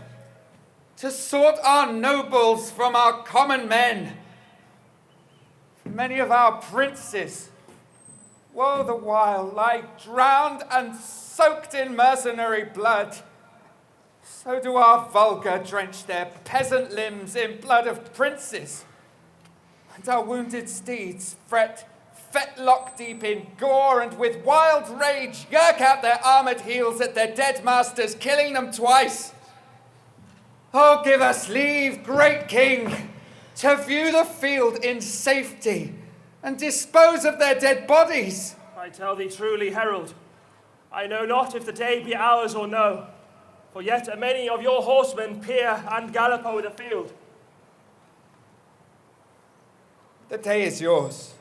to sort our nobles from our common men. Many of our princes, woe the while, lie drowned and soaked in mercenary blood. So do our vulgar drench their peasant limbs in blood of princes. And our wounded steeds fret fetlock deep in gore, and with wild rage yerk out their armoured heels at their dead masters, killing them twice. Oh, give us leave, great king, to view the field in safety and dispose of their dead bodies. I tell thee truly, herald, I know not if the day be ours or no, for yet a many of your horsemen peer and gallop o'er the field. The day is yours.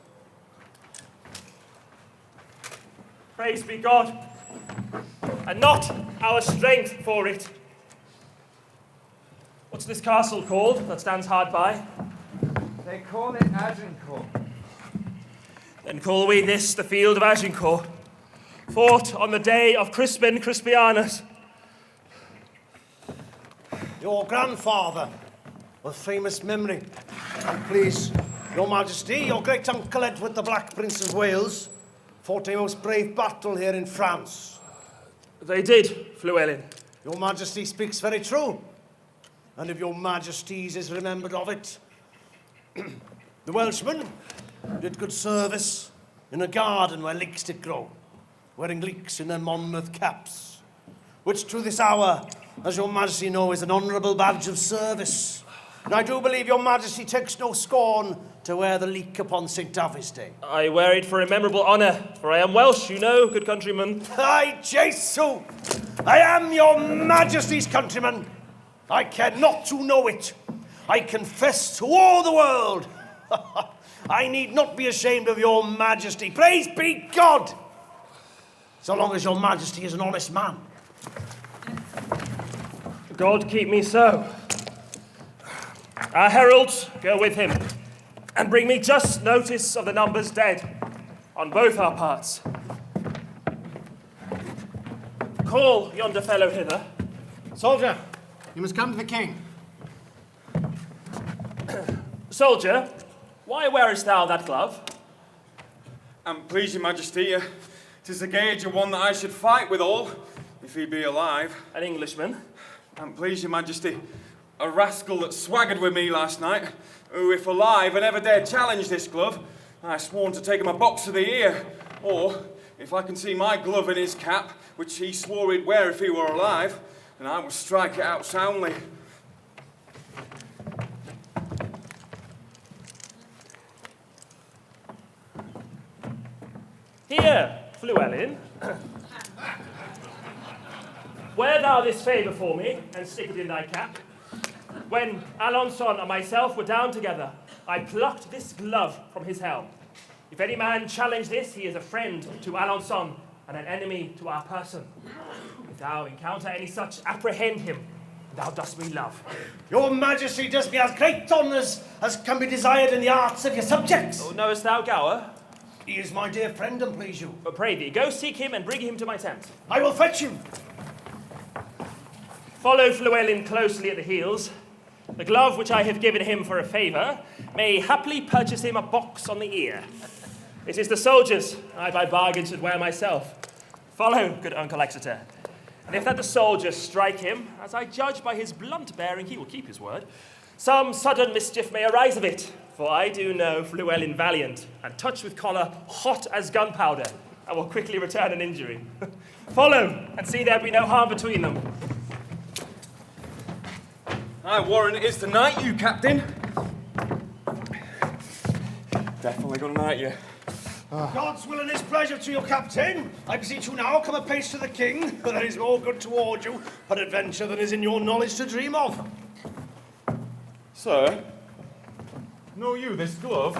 Praise be God, and not our strength for it. What's this castle called that stands hard by? They call it Agincourt. Then call we this the field of Agincourt, fought on the day of Crispin Crispianus. Your grandfather of famous memory. And please, your Majesty, your great uncle Edward the Black Prince of Wales fought a most brave battle here in France. They did, Llewellyn. Your Majesty speaks very true. And if your Majesty's is remembered of it, the Welshmen did good service in a garden where leeks did grow, wearing leeks in their Monmouth caps, which to this hour, as your Majesty know, is an honourable badge of service. And I do believe your Majesty takes no scorn to wear the leek upon St. David's Day. I wear it for a memorable honour, for I am Welsh, you know, good countryman. Aye, Jesu! I am your Majesty's countryman. I care not to know it. I confess to all the world. I need not be ashamed of your Majesty. Praise be God! So long as your Majesty is an honest man. God keep me so. Our heralds, go with him, and bring me just notice of the numbers dead on both our parts. Call yonder fellow hither. Soldier, you must come to the king. Soldier, why wearest thou that glove? Please, your Majesty, 'tis a gage of one that I should fight withal, if he be alive. An Englishman? Please, your Majesty, a rascal that swaggered with me last night, who, if alive, had never dared challenge this glove. I sworn to take him a box of the ear, or, if I can see my glove in his cap, which he swore he'd wear if he were alive, then I will strike it out soundly. Here, Llewellyn. Wear thou this favour for me, and stick it in thy cap. When Alençon and myself were down together, I plucked this glove from his helm. If any man challenge this, he is a friend to Alençon and an enemy to our person. If thou encounter any such, apprehend him. Thou dost me love. Your Majesty does me as great honours as can be desired in the arts of your subjects. Oh, knowest thou Gower? He is my dear friend, and please you. But pray thee, go seek him and bring him to my tent. I will fetch him. Follow Llewellyn closely at the heels. The glove which I have given him for a favour may happily purchase him a box on the ear. It is the soldiers I by bargain should wear myself. Follow, good Uncle Exeter. And if that the soldiers strike him, as I judge by his blunt bearing he will keep his word, some sudden mischief may arise of it. For I do know Llewellyn valiant, and touched with collar hot as gunpowder, and will quickly return an injury. Follow, and see there be no harm between them. I warrant it is to knight you, Captain. Definitely gonna knight you. God's will and his pleasure to you, Captain. I beseech you now, come apace to the king, for there is more good toward you, peradventure, than is in your knowledge to dream of. Sir, know you this glove?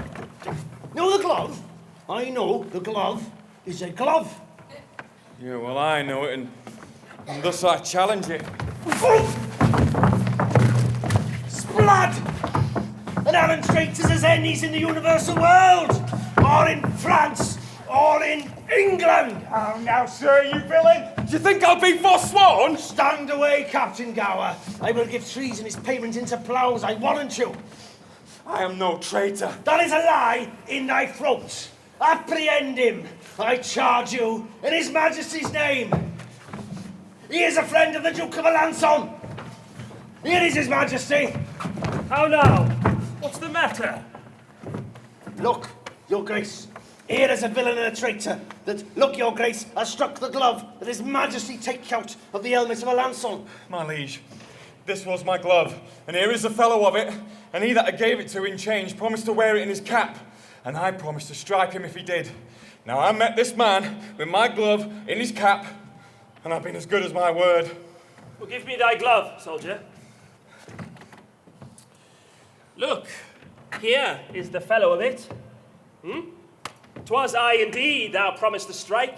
Know the glove? I know the glove is a glove. Yeah, well, I know it, and thus I challenge it. Blood! And Alan traitors as enemies in the universal world, or in France, or in England. Oh, now, sir, you villain! Do you think I'll be forsworn? Stand away, Captain Gower. I will give treason his payment into ploughs, I warrant you. I am no traitor. That is a lie in thy throat. Apprehend him, I charge you, in his Majesty's name. He is a friend of the Duke of Alençon. Here is his Majesty. How now? What's the matter? Look, your grace. Here is a villain and a traitor that, look, your grace, has struck the glove that his Majesty take out of the helmet of Alençon. My liege, this was my glove, and here is the fellow of it, and he that I gave it to in change promised to wear it in his cap, and I promised to strike him if he did. Now I met this man with my glove in his cap, and I've been as good as my word. Well, give me thy glove, soldier. Look, here is the fellow of it. 'Twas I indeed thou promised to strike,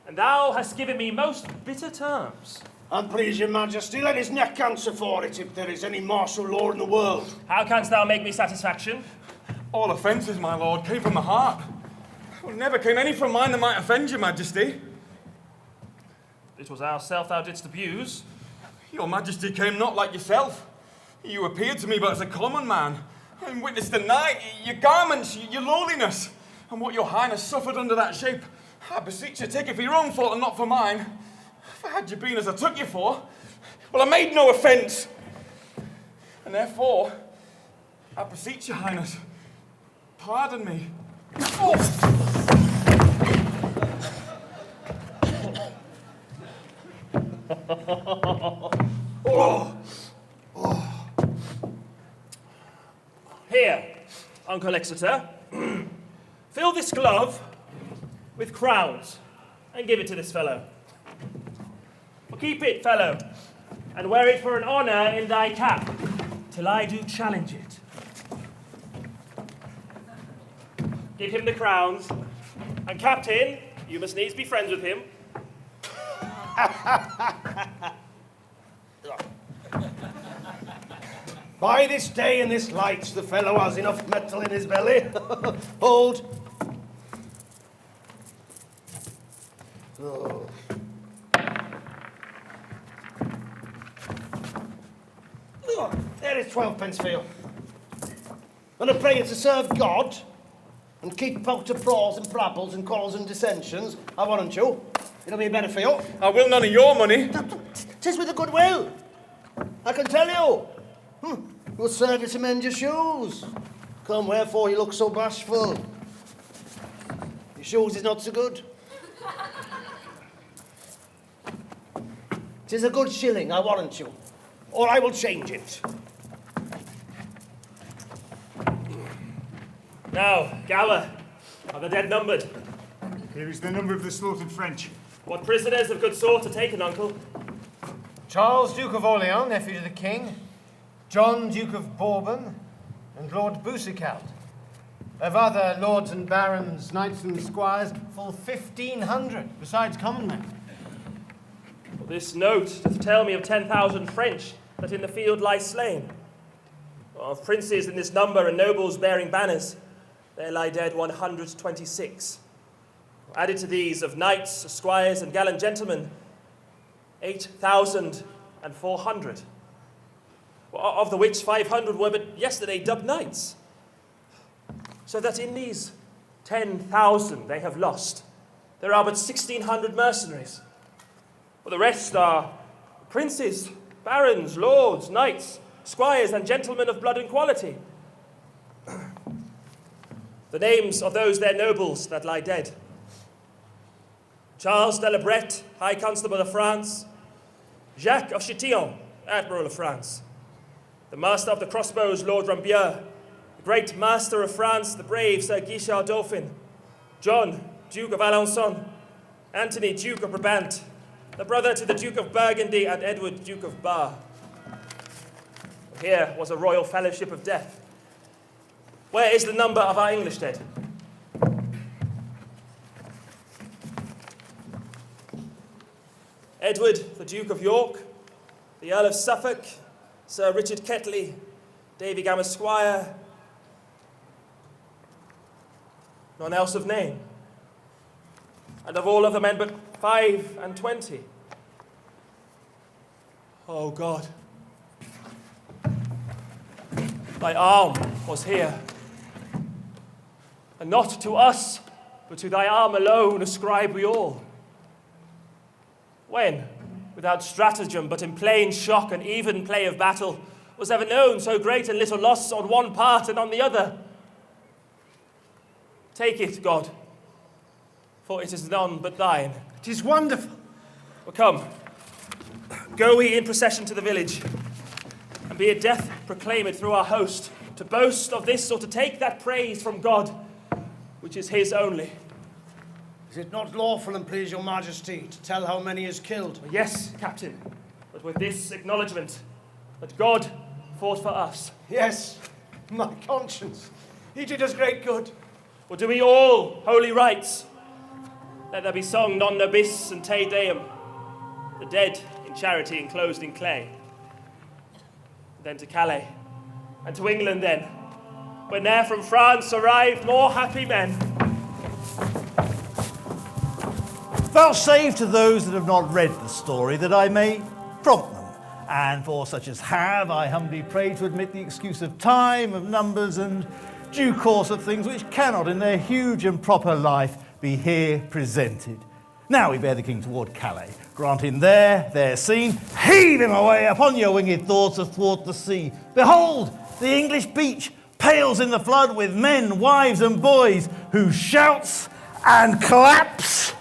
and thou hast given me most bitter terms. And please your Majesty, let his neck answer for it if there is any martial law in the world. How canst thou make me satisfaction? All offences, my lord, came from the heart. Well, never came any from mine that might offend your Majesty. It was ourself thou didst abuse. Your Majesty came not like yourself. You appeared to me but as a common man, and witnessed the night, your garments, your lowliness, and what your highness suffered under that shape. I beseech you, take it for your own fault and not for mine. For had you been as I took you for, well, I made no offence. And therefore, I beseech your highness, pardon me. Here, Uncle Exeter, fill this glove with crowns and give it to this fellow. Well, keep it, fellow, and wear it for an honour in thy cap, till I do challenge it. Give him the crowns, and Captain, you must needs be friends with him. By this day and this light, the fellow has enough metal in his belly. Hold. Oh. Oh, there is 12 pence for you. And I pray you to serve God and keep out of brawls and brabbles and quarrels and dissensions. I warrant you. It'll be better for you. I will none of your money. 'Tis with a good will. I can tell you. You'll serve you to mend your shoes. Come, wherefore you look so bashful? Your shoes is not so good. 'Tis a good shilling, I warrant you. Or I will change it. Now, Gower, are the dead numbered? Here is the number of the slaughtered French. What prisoners of good sort are taken, uncle? Charles, Duke of Orleans, nephew to the king, John, Duke of Bourbon, and Lord Boucicaut. Of other lords and barons, knights and squires, full 1,500, besides common men. Well, this note doth tell me of 10,000 French that in the field lie slain. Of princes in this number and nobles bearing banners, there lie dead 126. Added to these of knights, squires, and gallant gentlemen, 8,000 400, of the which 500 were but yesterday dubbed knights. So that in these 10,000 they have lost, there are but 1,600 mercenaries. For the rest are princes, barons, lords, knights, squires, and gentlemen of blood and quality. The names of those their nobles that lie dead: Charles de la Brette, High Constable of France; Jacques of Chatillon, Admiral of France; the Master of the Crossbows, Lord Rambier; the great Master of France, the brave Sir Guichard Dauphin; John, Duke of Alençon; Anthony, Duke of Brabant; the brother to the Duke of Burgundy, and Edward, Duke of Bar. Here was a royal fellowship of death. Where is the number of our English dead? Edward, the Duke of York; the Earl of Suffolk; Sir Richard Ketley; Davy Gammer Squire. None else of name. And of all other men but 25. Oh God, thy arm was here, and not to us, but to thy arm alone ascribe we all. When, without stratagem, but in plain shock and even play of battle, was ever known so great and little loss on one part and on the other? Take it, God, for it is none but thine. It is wonderful. Well, come, go we in procession to the village, and be it death proclaimed through our host, to boast of this or to take that praise from God, which is his only. Is it not lawful and please your majesty to tell how many is killed? Yes, captain, but with this acknowledgement, that God fought for us. Yes, my conscience. He did us great good. Well, do we all holy rites? Let there be sung non nobis and te deum, the dead in charity enclosed in clay. Then to Calais, and to England then, when there from France arrived more happy men. Vouchsafe to those that have not read the story that I may prompt them, and for such as have, I humbly pray to admit the excuse of time, of numbers, and due course of things which cannot in their huge and proper life be here presented. Now we bear the king toward Calais, grant him their scene, heave him away upon your winged thoughts athwart the sea. Behold, the English beach pales in the flood with men, wives, and boys, whose shouts and claps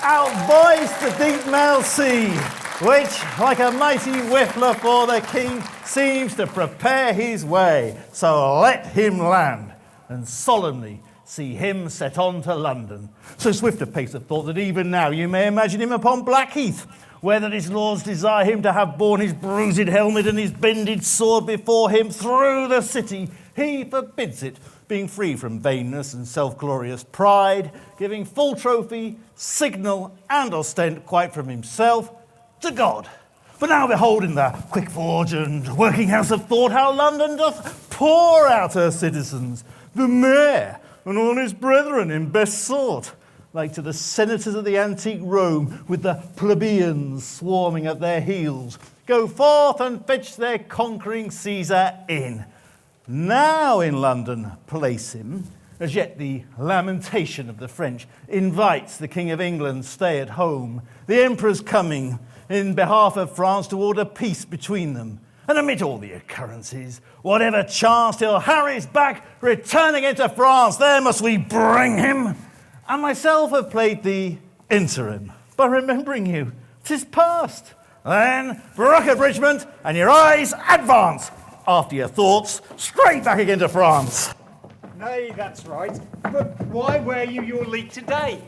outvoice the deep mouthed sea, which, like a mighty whiffler for the king, seems to prepare his way. So let him land, and solemnly see him set on to London. So swift a pace of thought that even now you may imagine him upon Blackheath, where that his lords desire him to have borne his bruised helmet and his bended sword before him through the city. He forbids it, being free from vainness and self-glorious pride, giving full trophy, signal, and ostent quite from himself to God. But now behold in the quick forge and working house of thought how London doth pour out her citizens, the mayor and all his brethren in best sort, like to the senators of the antique Rome, with the plebeians swarming at their heels, go forth and fetch their conquering Caesar in. Now in London place him, as yet the lamentation of the French invites the King of England stay at home, the Emperor's coming in behalf of France to order peace between them. And amid all the occurrences, whatever chance till Harry's back, returning into France, there must we bring him. And myself have played the interim, by remembering you, 'tis past. Then, Brook Bridgement, and your eyes advance, after your thoughts, straight back again to France. Nay, that's right. But why wear you your leek today?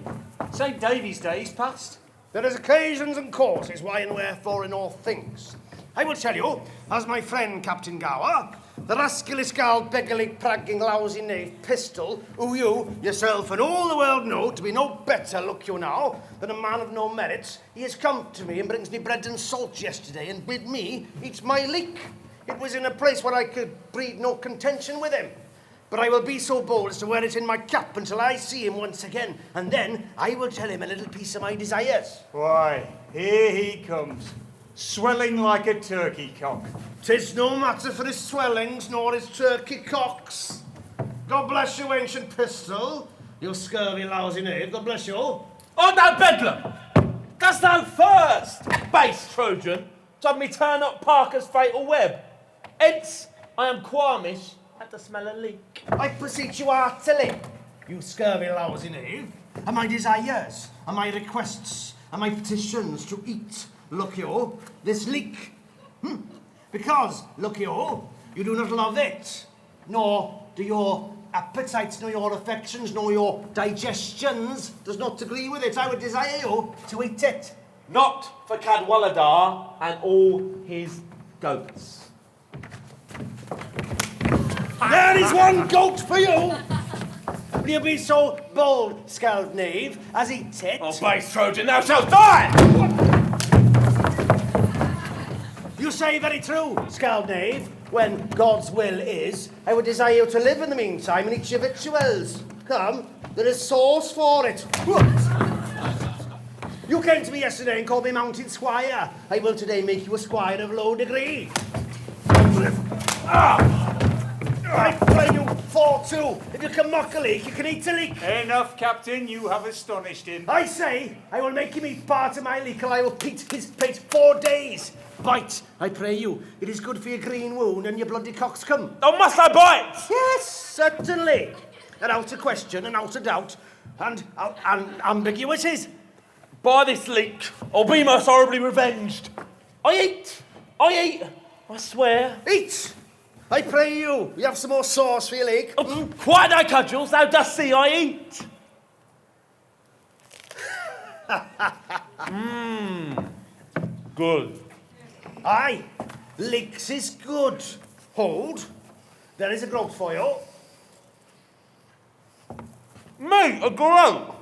St. Davy's Day is past. There is occasions and causes why and wherefore in all things. I will tell you, as my friend Captain Gower, the rascally scald, beggarly, pragging, lousy knave pistol, who you, yourself, and all the world know to be no better, look you now, than a man of no merits, he has come to me and brings me bread and salt yesterday, and bid me eat my leek. It was in a place where I could breed no contention with him. But I will be so bold as to wear it in my cap until I see him once again, and then I will tell him a little piece of my desires. Why, here he comes. swelling like a turkey cock. 'Tis no matter for his swellings nor his turkey cocks. God bless you, ancient pistol. You scurvy lousy knave, God bless you. Art thou Bedlam? Dost thou first, base Trojan, to have me turn up Parker's fatal web? Hence, I am qualmish at the smell of leek. I beseech you heartily, you scurvy lousy knave, and my desires, and my requests, and my petitions to eat, look you, this leek. Because, look you do not love it, nor do your appetites, nor your affections, nor your digestions does not agree with it. I would desire you to eat it. Not for Cadwaladar and all his goats. There is one goat for you. Will you be so bold, scald knave, as eat it? Oh, base Trojan, thou shalt die! You say very true, scald knave. When God's will is, I would desire you to live in the meantime and eat your victuals. Come, there is sauce for it. You came to me yesterday and called me mounted squire. I will today make you a squire of low degree. I pray you 4-2. If you can mock a leak, you can eat a leak. Enough, Captain, you have astonished him. I say, I will make him eat part of my leek, and I will eat his plate 4 days. Bite, I pray you. It is good for your green wound and your bloody coxcomb. Oh, must I bite? Yes, certainly. And out of question, and out of doubt, and ambiguities. By this leek, I'll be most horribly revenged. I eat, I swear. Eat! I pray you. We have some more sauce for your leek. Oh, quiet thy cudgels, thou dost see I eat. Good. Aye, leeks is good. Hold. There is a groat for you. Me, a groat?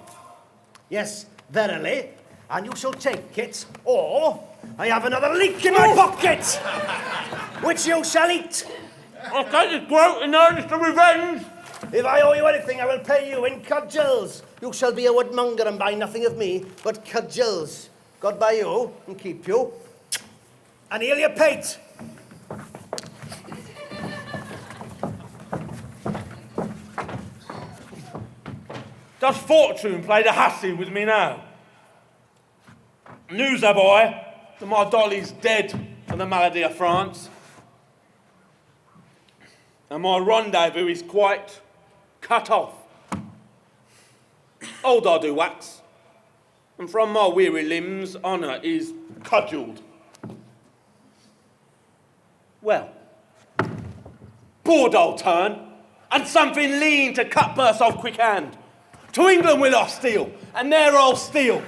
Yes, verily. And you shall take it, or I have another leek in my pocket, which you shall eat. I'll take this groat in earnest of revenge. If I owe you anything, I will pay you in cudgels. You shall be a woodmonger and buy nothing of me but cudgels. God buy you and keep you. And heal your pate. Does fortune play the hussy with me now? News, boy, that my Dolly's dead from the malady of France. And my rendezvous is quite cut off. Old I do wax, and from my weary limbs honour is cudgelled. Well, board I'll turn, and something lean to cut burst off quick hand. To England will I steal, and there I'll steal.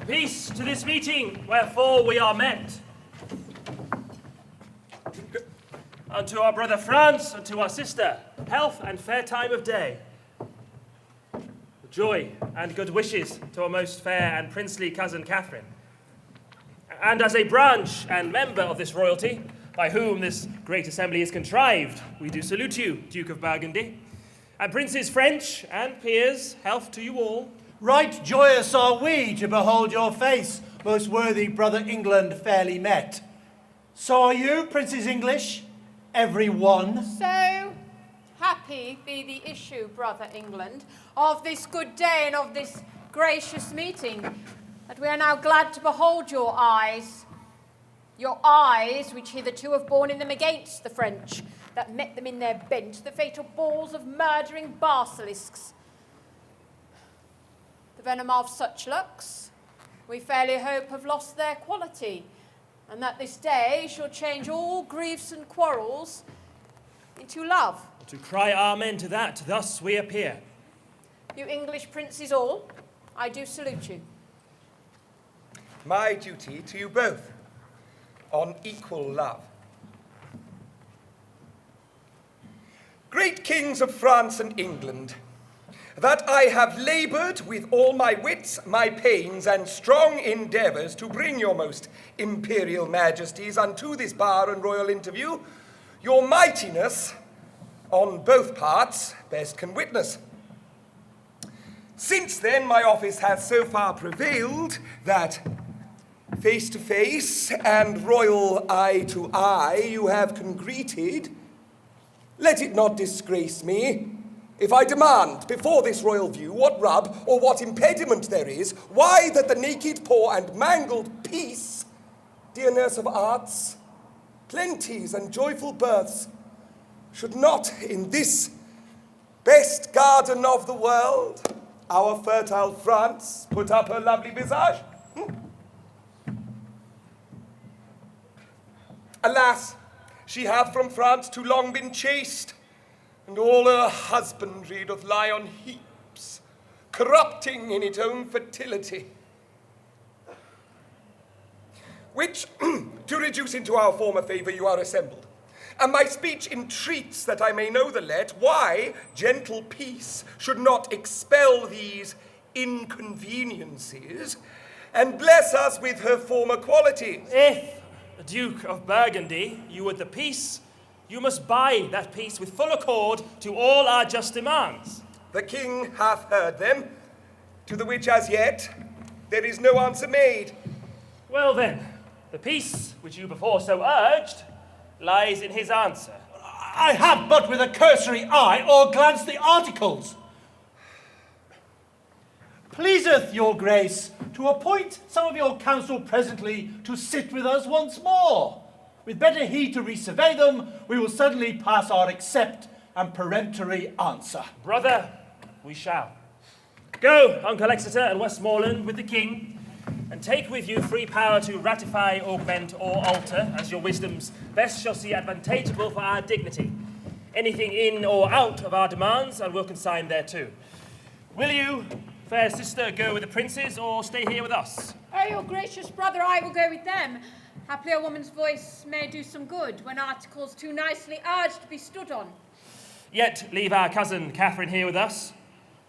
Peace to this meeting, wherefore we are met. Unto our brother France, and to our sister, health and fair time of day. Joy and good wishes to our most fair and princely cousin Catherine. And as a branch and member of this royalty, by whom this great assembly is contrived, we do salute you, Duke of Burgundy. And princes French and peers, health to you all. Right joyous are we to behold your face, most worthy brother England fairly met. So are you, princes English, every one? So happy be the issue, brother England, of this good day and of this gracious meeting, that we are now glad to behold your eyes which hitherto have borne in them against the French, that met them in their bent, the fatal balls of murdering basilisks. The venom of such looks, we fairly hope have lost their quality, and that this day shall change all griefs and quarrels into love. To cry amen to that, thus we appear. You English princes all, I do salute you. My duty to you both, on equal love. Great kings of France and England, that I have laboured with all my wits, my pains, and strong endeavours to bring your most imperial majesties unto this bar and royal interview, your mightiness on both parts best can witness. Since then, my office hath so far prevailed that face to face and royal eye to eye you have congreted. Let it not disgrace me if I demand before this royal view what rub or what impediment there is, why that the naked, poor, and mangled peace, dear nurse of arts, plenties and joyful births, should not in this best garden of the world, our fertile France, put up her lovely visage? Alas, she hath from France too long been chased, and all her husbandry doth lie on heaps, corrupting in its own fertility. Which, to reduce into our former favour, you are assembled. And my speech entreats that I may know the let, why gentle peace should not expel these inconveniences, and bless us with her former qualities. If, Duke of Burgundy, you would the peace, you must buy that peace with full accord to all our just demands. The king hath heard them, to the which as yet there is no answer made. Well then, the peace which you before so urged lies in his answer. I have but with a cursory eye or glanced the articles. Pleaseth your grace to appoint some of your council presently to sit with us once more. With better heed to resurvey them, we will suddenly pass our accept and peremptory answer. Brother, we shall. Go, Uncle Exeter and Westmoreland, with the king, and take with you free power to ratify, augment, or alter, as your wisdoms best shall see advantageable for our dignity. Anything in or out of our demands, and will consign thereto. Will you, fair sister, go with the princes, or stay here with us? Oh, your gracious brother, I will go with them. Haply a woman's voice may do some good when articles too nicely urged be stood on. Yet leave our cousin Catherine here with us.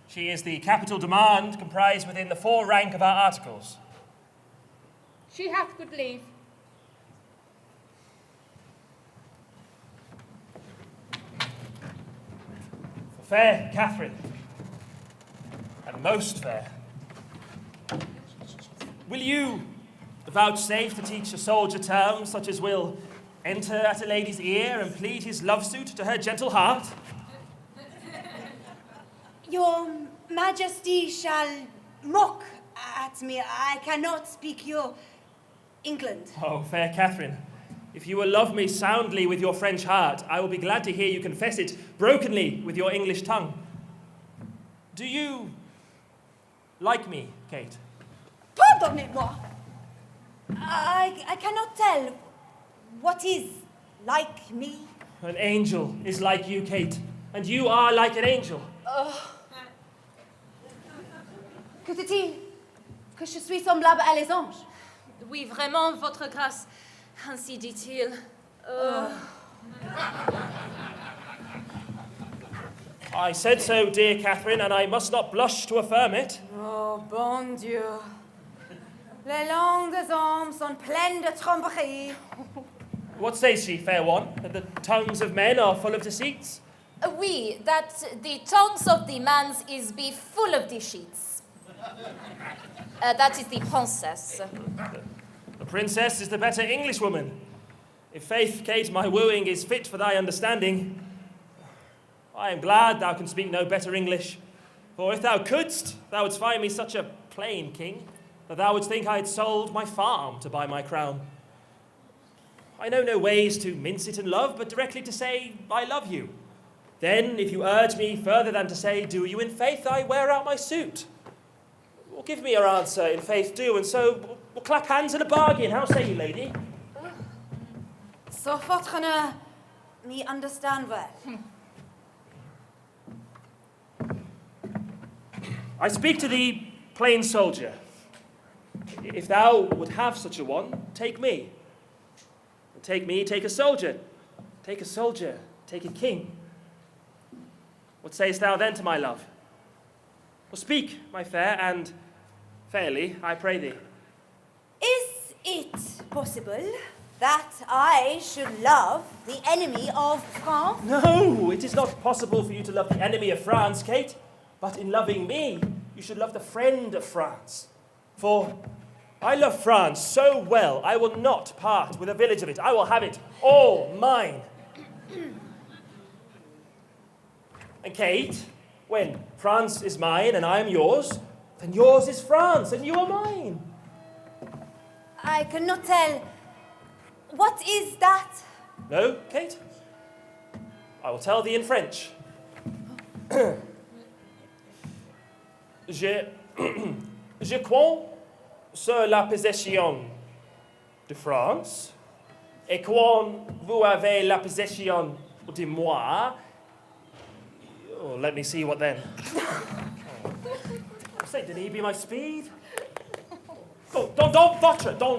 She is the capital demand comprised within the 4 rank of our articles. She hath good leave. Fair Catherine, and most fair, will you vouchsafe to teach a soldier terms such as will enter at a lady's ear and plead his love suit to her gentle heart? Your Majesty shall mock at me. I cannot speak your England. Oh, fair Catherine, if you will love me soundly with your French heart, I will be glad to hear you confess it brokenly with your English tongue. Do you like me, Kate? Pardonnez-moi. I cannot tell what is like me. An angel is like you, Kate, and you are like an angel. Que dit-il? Que je suis semblable à les anges? Oui, vraiment, votre grâce. Ainsi dit-il. I said so, dear Catherine, and I must not blush to affirm it. Oh, bon Dieu. Les langues des hommes sont pleines de tromperies. What says she, fair one? That the tongues of men are full of deceits? Oui, that the tongues of the mans is be full of deceits. That is the princess. The princess is the better Englishwoman. If faith, Kate, my wooing is fit for thy understanding, I am glad thou can speak no better English. For if thou couldst, thou wouldst find me such a plain king, that thou wouldst think I had sold my farm to buy my crown. I know no ways to mince it in love, but directly to say, I love you. Then, if you urge me further than to say, do you in faith, I wear out my suit. Well, give me your answer, in faith do, and so we'll clap hands in a bargain. How say you, lady? So votre me understand well. I speak to thee, plain soldier. If thou would have such a one, take me. Take me, take a soldier. Take a soldier, take a king. What sayest thou then to my love? Well, speak, my fair, and fairly, I pray thee. Is it possible that I should love the enemy of France? No, it is not possible for you to love the enemy of France, Kate. But in loving me, you should love the friend of France. For I love France so well, I will not part with a village of it. I will have it all mine. And Kate, when France is mine and I am yours, then yours is France and you are mine. I cannot tell. What is that? No, Kate? I will tell thee in French. Je crois sur la possession de France, et quand vous avez la possession de moi, oh, let me see what then. Say, did he be my speed? Oh, dans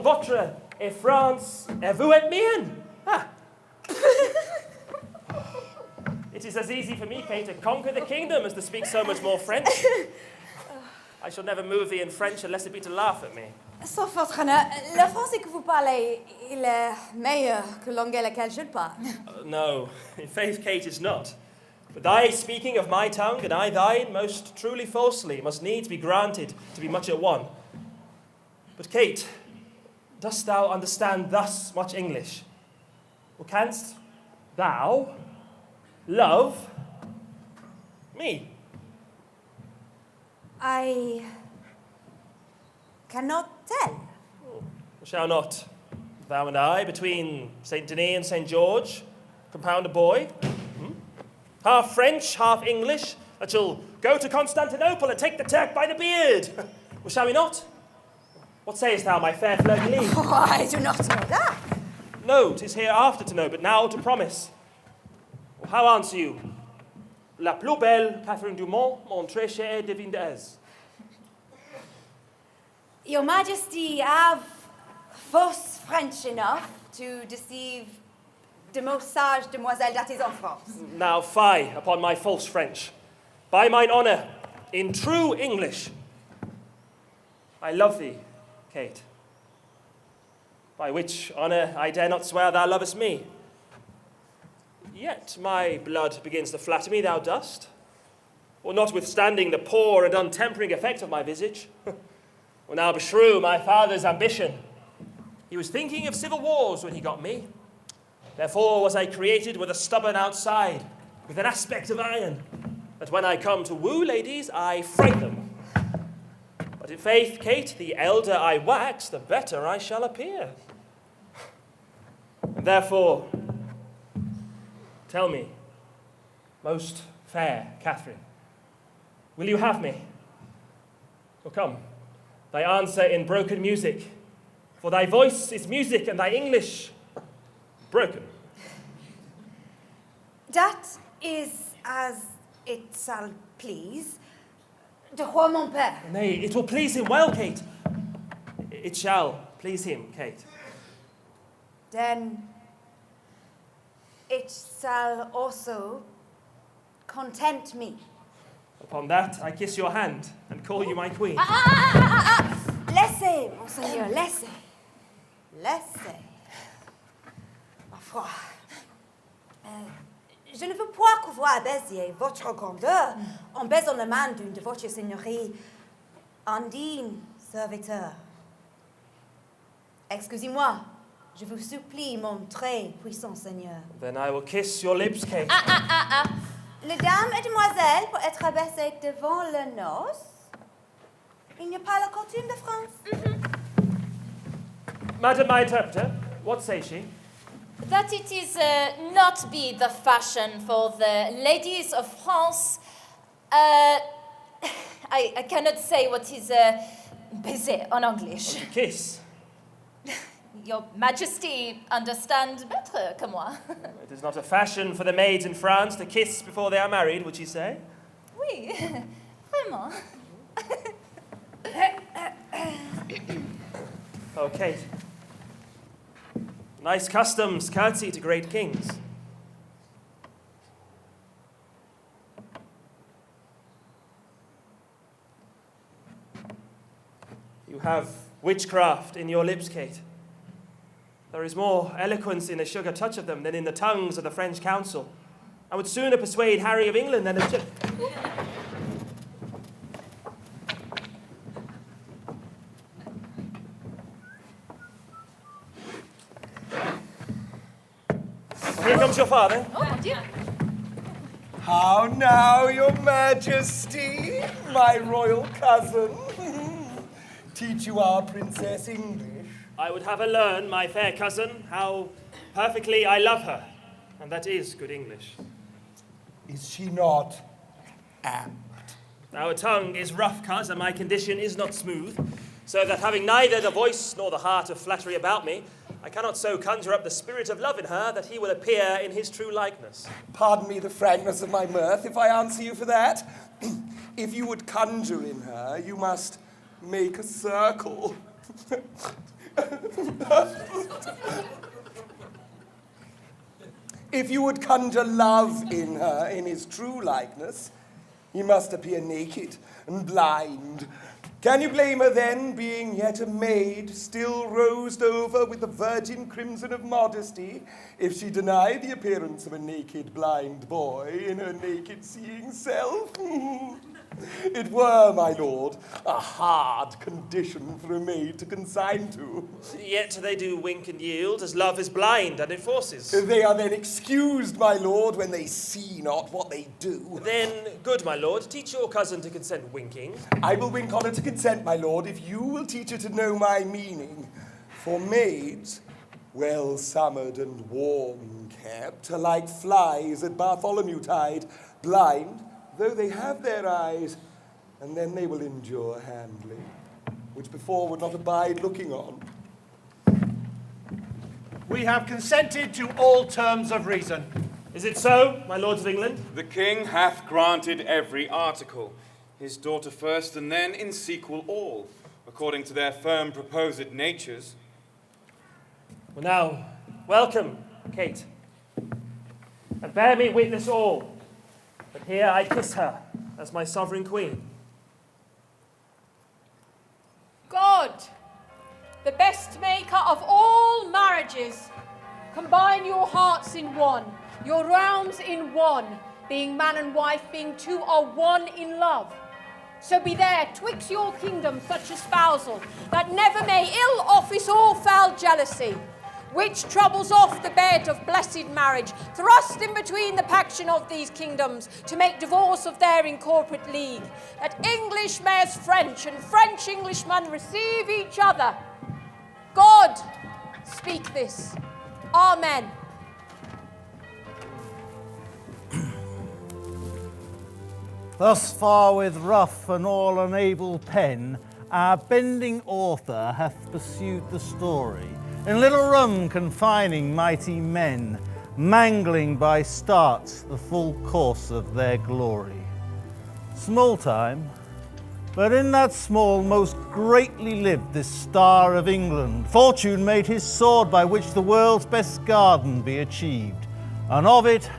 votre, et France, et vous êtes mien. Ah. It is as easy for me, Kate, to conquer the kingdom as to speak so much more French. I shall never move thee in French unless it be to laugh at me. Sauf votre honneur, le français que vous parlez, il est meilleur que l'anglais lequel je parle. No, in faith, Kate, is not. But thy speaking of my tongue, and I thine, most truly falsely, must needs be granted to be much at one. But Kate, dost thou understand thus much English? Or canst thou love me? I cannot tell. Shall not thou and I, between St. Denis and St. George, compound a boy? Half French, half English, that shall go to Constantinople and take the Turk by the beard. Well, shall we not? What sayest thou, my fair fleur-de-lis? Oh, I do not know that. No, 'tis hereafter to know, but now to promise. Well, how answer you? La plus belle Catherine Dumont, mon très cher devine d'aise. Your Majesty have false French enough to deceive the most sage demoiselle that is en France. Now fie upon my false French. By mine honour, in true English, I love thee, Kate. By which honour I dare not swear thou lovest me. Yet my blood begins to flatter me, thou dost. Or notwithstanding the poor and untempering effect of my visage. Well, now beshrew my father's ambition. He was thinking of civil wars when he got me. Therefore was I created with a stubborn outside, with an aspect of iron, that when I come to woo ladies, I fright them. But in faith, Kate, the elder I wax, the better I shall appear. And therefore, tell me, most fair Catherine, will you have me? Well, come, thy answer in broken music, for thy voice is music and thy English broken. That is as it shall please the roi mon père. Nay, it will please him well, Kate. It shall please him, Kate. Then it shall also content me. Upon that, I kiss your hand and call you my queen. Laissez, monseigneur, laissez. Laissez. Ma foi, je ne veux point que vous abaisiez votre grandeur en baisant la main d'une de votre seigneurie, indigne serviteur. Excusez-moi, je vous supplie, mon très puissant seigneur. Then I will kiss your lips, Kate. Les dames et demoiselles, pour être abaissées devant le noce, il n'y a pas la coutume de France. Madam, my interpreter, what says she? That it is not be the fashion for the ladies of France. I cannot say what is baiser en English. Kiss. Your Majesty understand better que moi. It is not a fashion for the maids in France to kiss before they are married, would you say? Oui, vraiment. Oh, Kate. Nice customs, curtsy to great kings. have witchcraft in your lips, Kate. There is more eloquence in a sugar touch of them than in the tongues of the French council. I would sooner persuade Harry of England than a... Here comes your father. Oh, mon Dieu. How now, your majesty, my royal cousin. Teach you our princess English. I would have her learn, my fair cousin, how perfectly I love her. And that is good English. Is she not apt? Our tongue is rough, cuz, and my condition is not smooth, so that having neither the voice nor the heart of flattery about me, I cannot so conjure up the spirit of love in her that he will appear in his true likeness. Pardon me the frankness of my mirth, if I answer you for that. If you would conjure in her, you must make a circle. If you would conjure love in her in his true likeness, he must appear naked and blind. Can you blame her then, being yet a maid, still rosed over with the virgin crimson of modesty, if she denied the appearance of a naked blind boy in her naked seeing self? It were, my lord, a hard condition for a maid to consign to. Yet they do wink and yield, as love is blind and it forces. They are then excused, my lord, when they see not what they do. Then, good my lord, teach your cousin to consent winking. I will wink on her to consent, my lord, if you will teach her to know my meaning. For maids, well summered and warm kept, are like flies at Bartholomew tide, blind, though they have their eyes, and then they will endure handling, which before would not abide looking on. We have consented to all terms of reason. Is it so, my lords of England? The king hath granted every article, his daughter first, and then in sequel all, according to their firm proposed natures. Well now, welcome, Kate, and bear me witness all, but here I kiss her as my sovereign queen. God, the best maker of all marriages, combine your hearts in one, your realms in one, being man and wife, being two are one in love. So be there twixt your kingdoms such a spousal, that never may ill office or foul jealousy, which troubles off the bed of blessed marriage, thrust in between the paction of these kingdoms, to make divorce of their incorporate league, that English may as French, and French Englishmen receive each other. God, speak this. Amen. Thus far with rough and all unable pen, our bending author hath pursued the story, in little run confining mighty men, mangling by starts the full course of their glory. Small time, but in that small most greatly lived this star of England. Fortune made his sword by which the world's best garden be achieved, and of it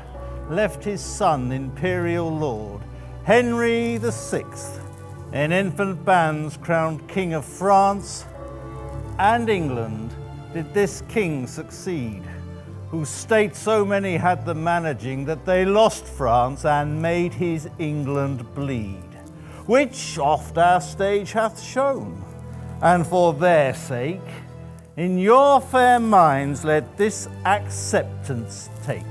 left his son imperial lord, Henry VI, in infant bands crowned King of France and England. Did this king succeed, whose state so many had the managing that they lost France and made his England bleed, which oft our stage hath shown, and for their sake, in your fair minds let this acceptance take.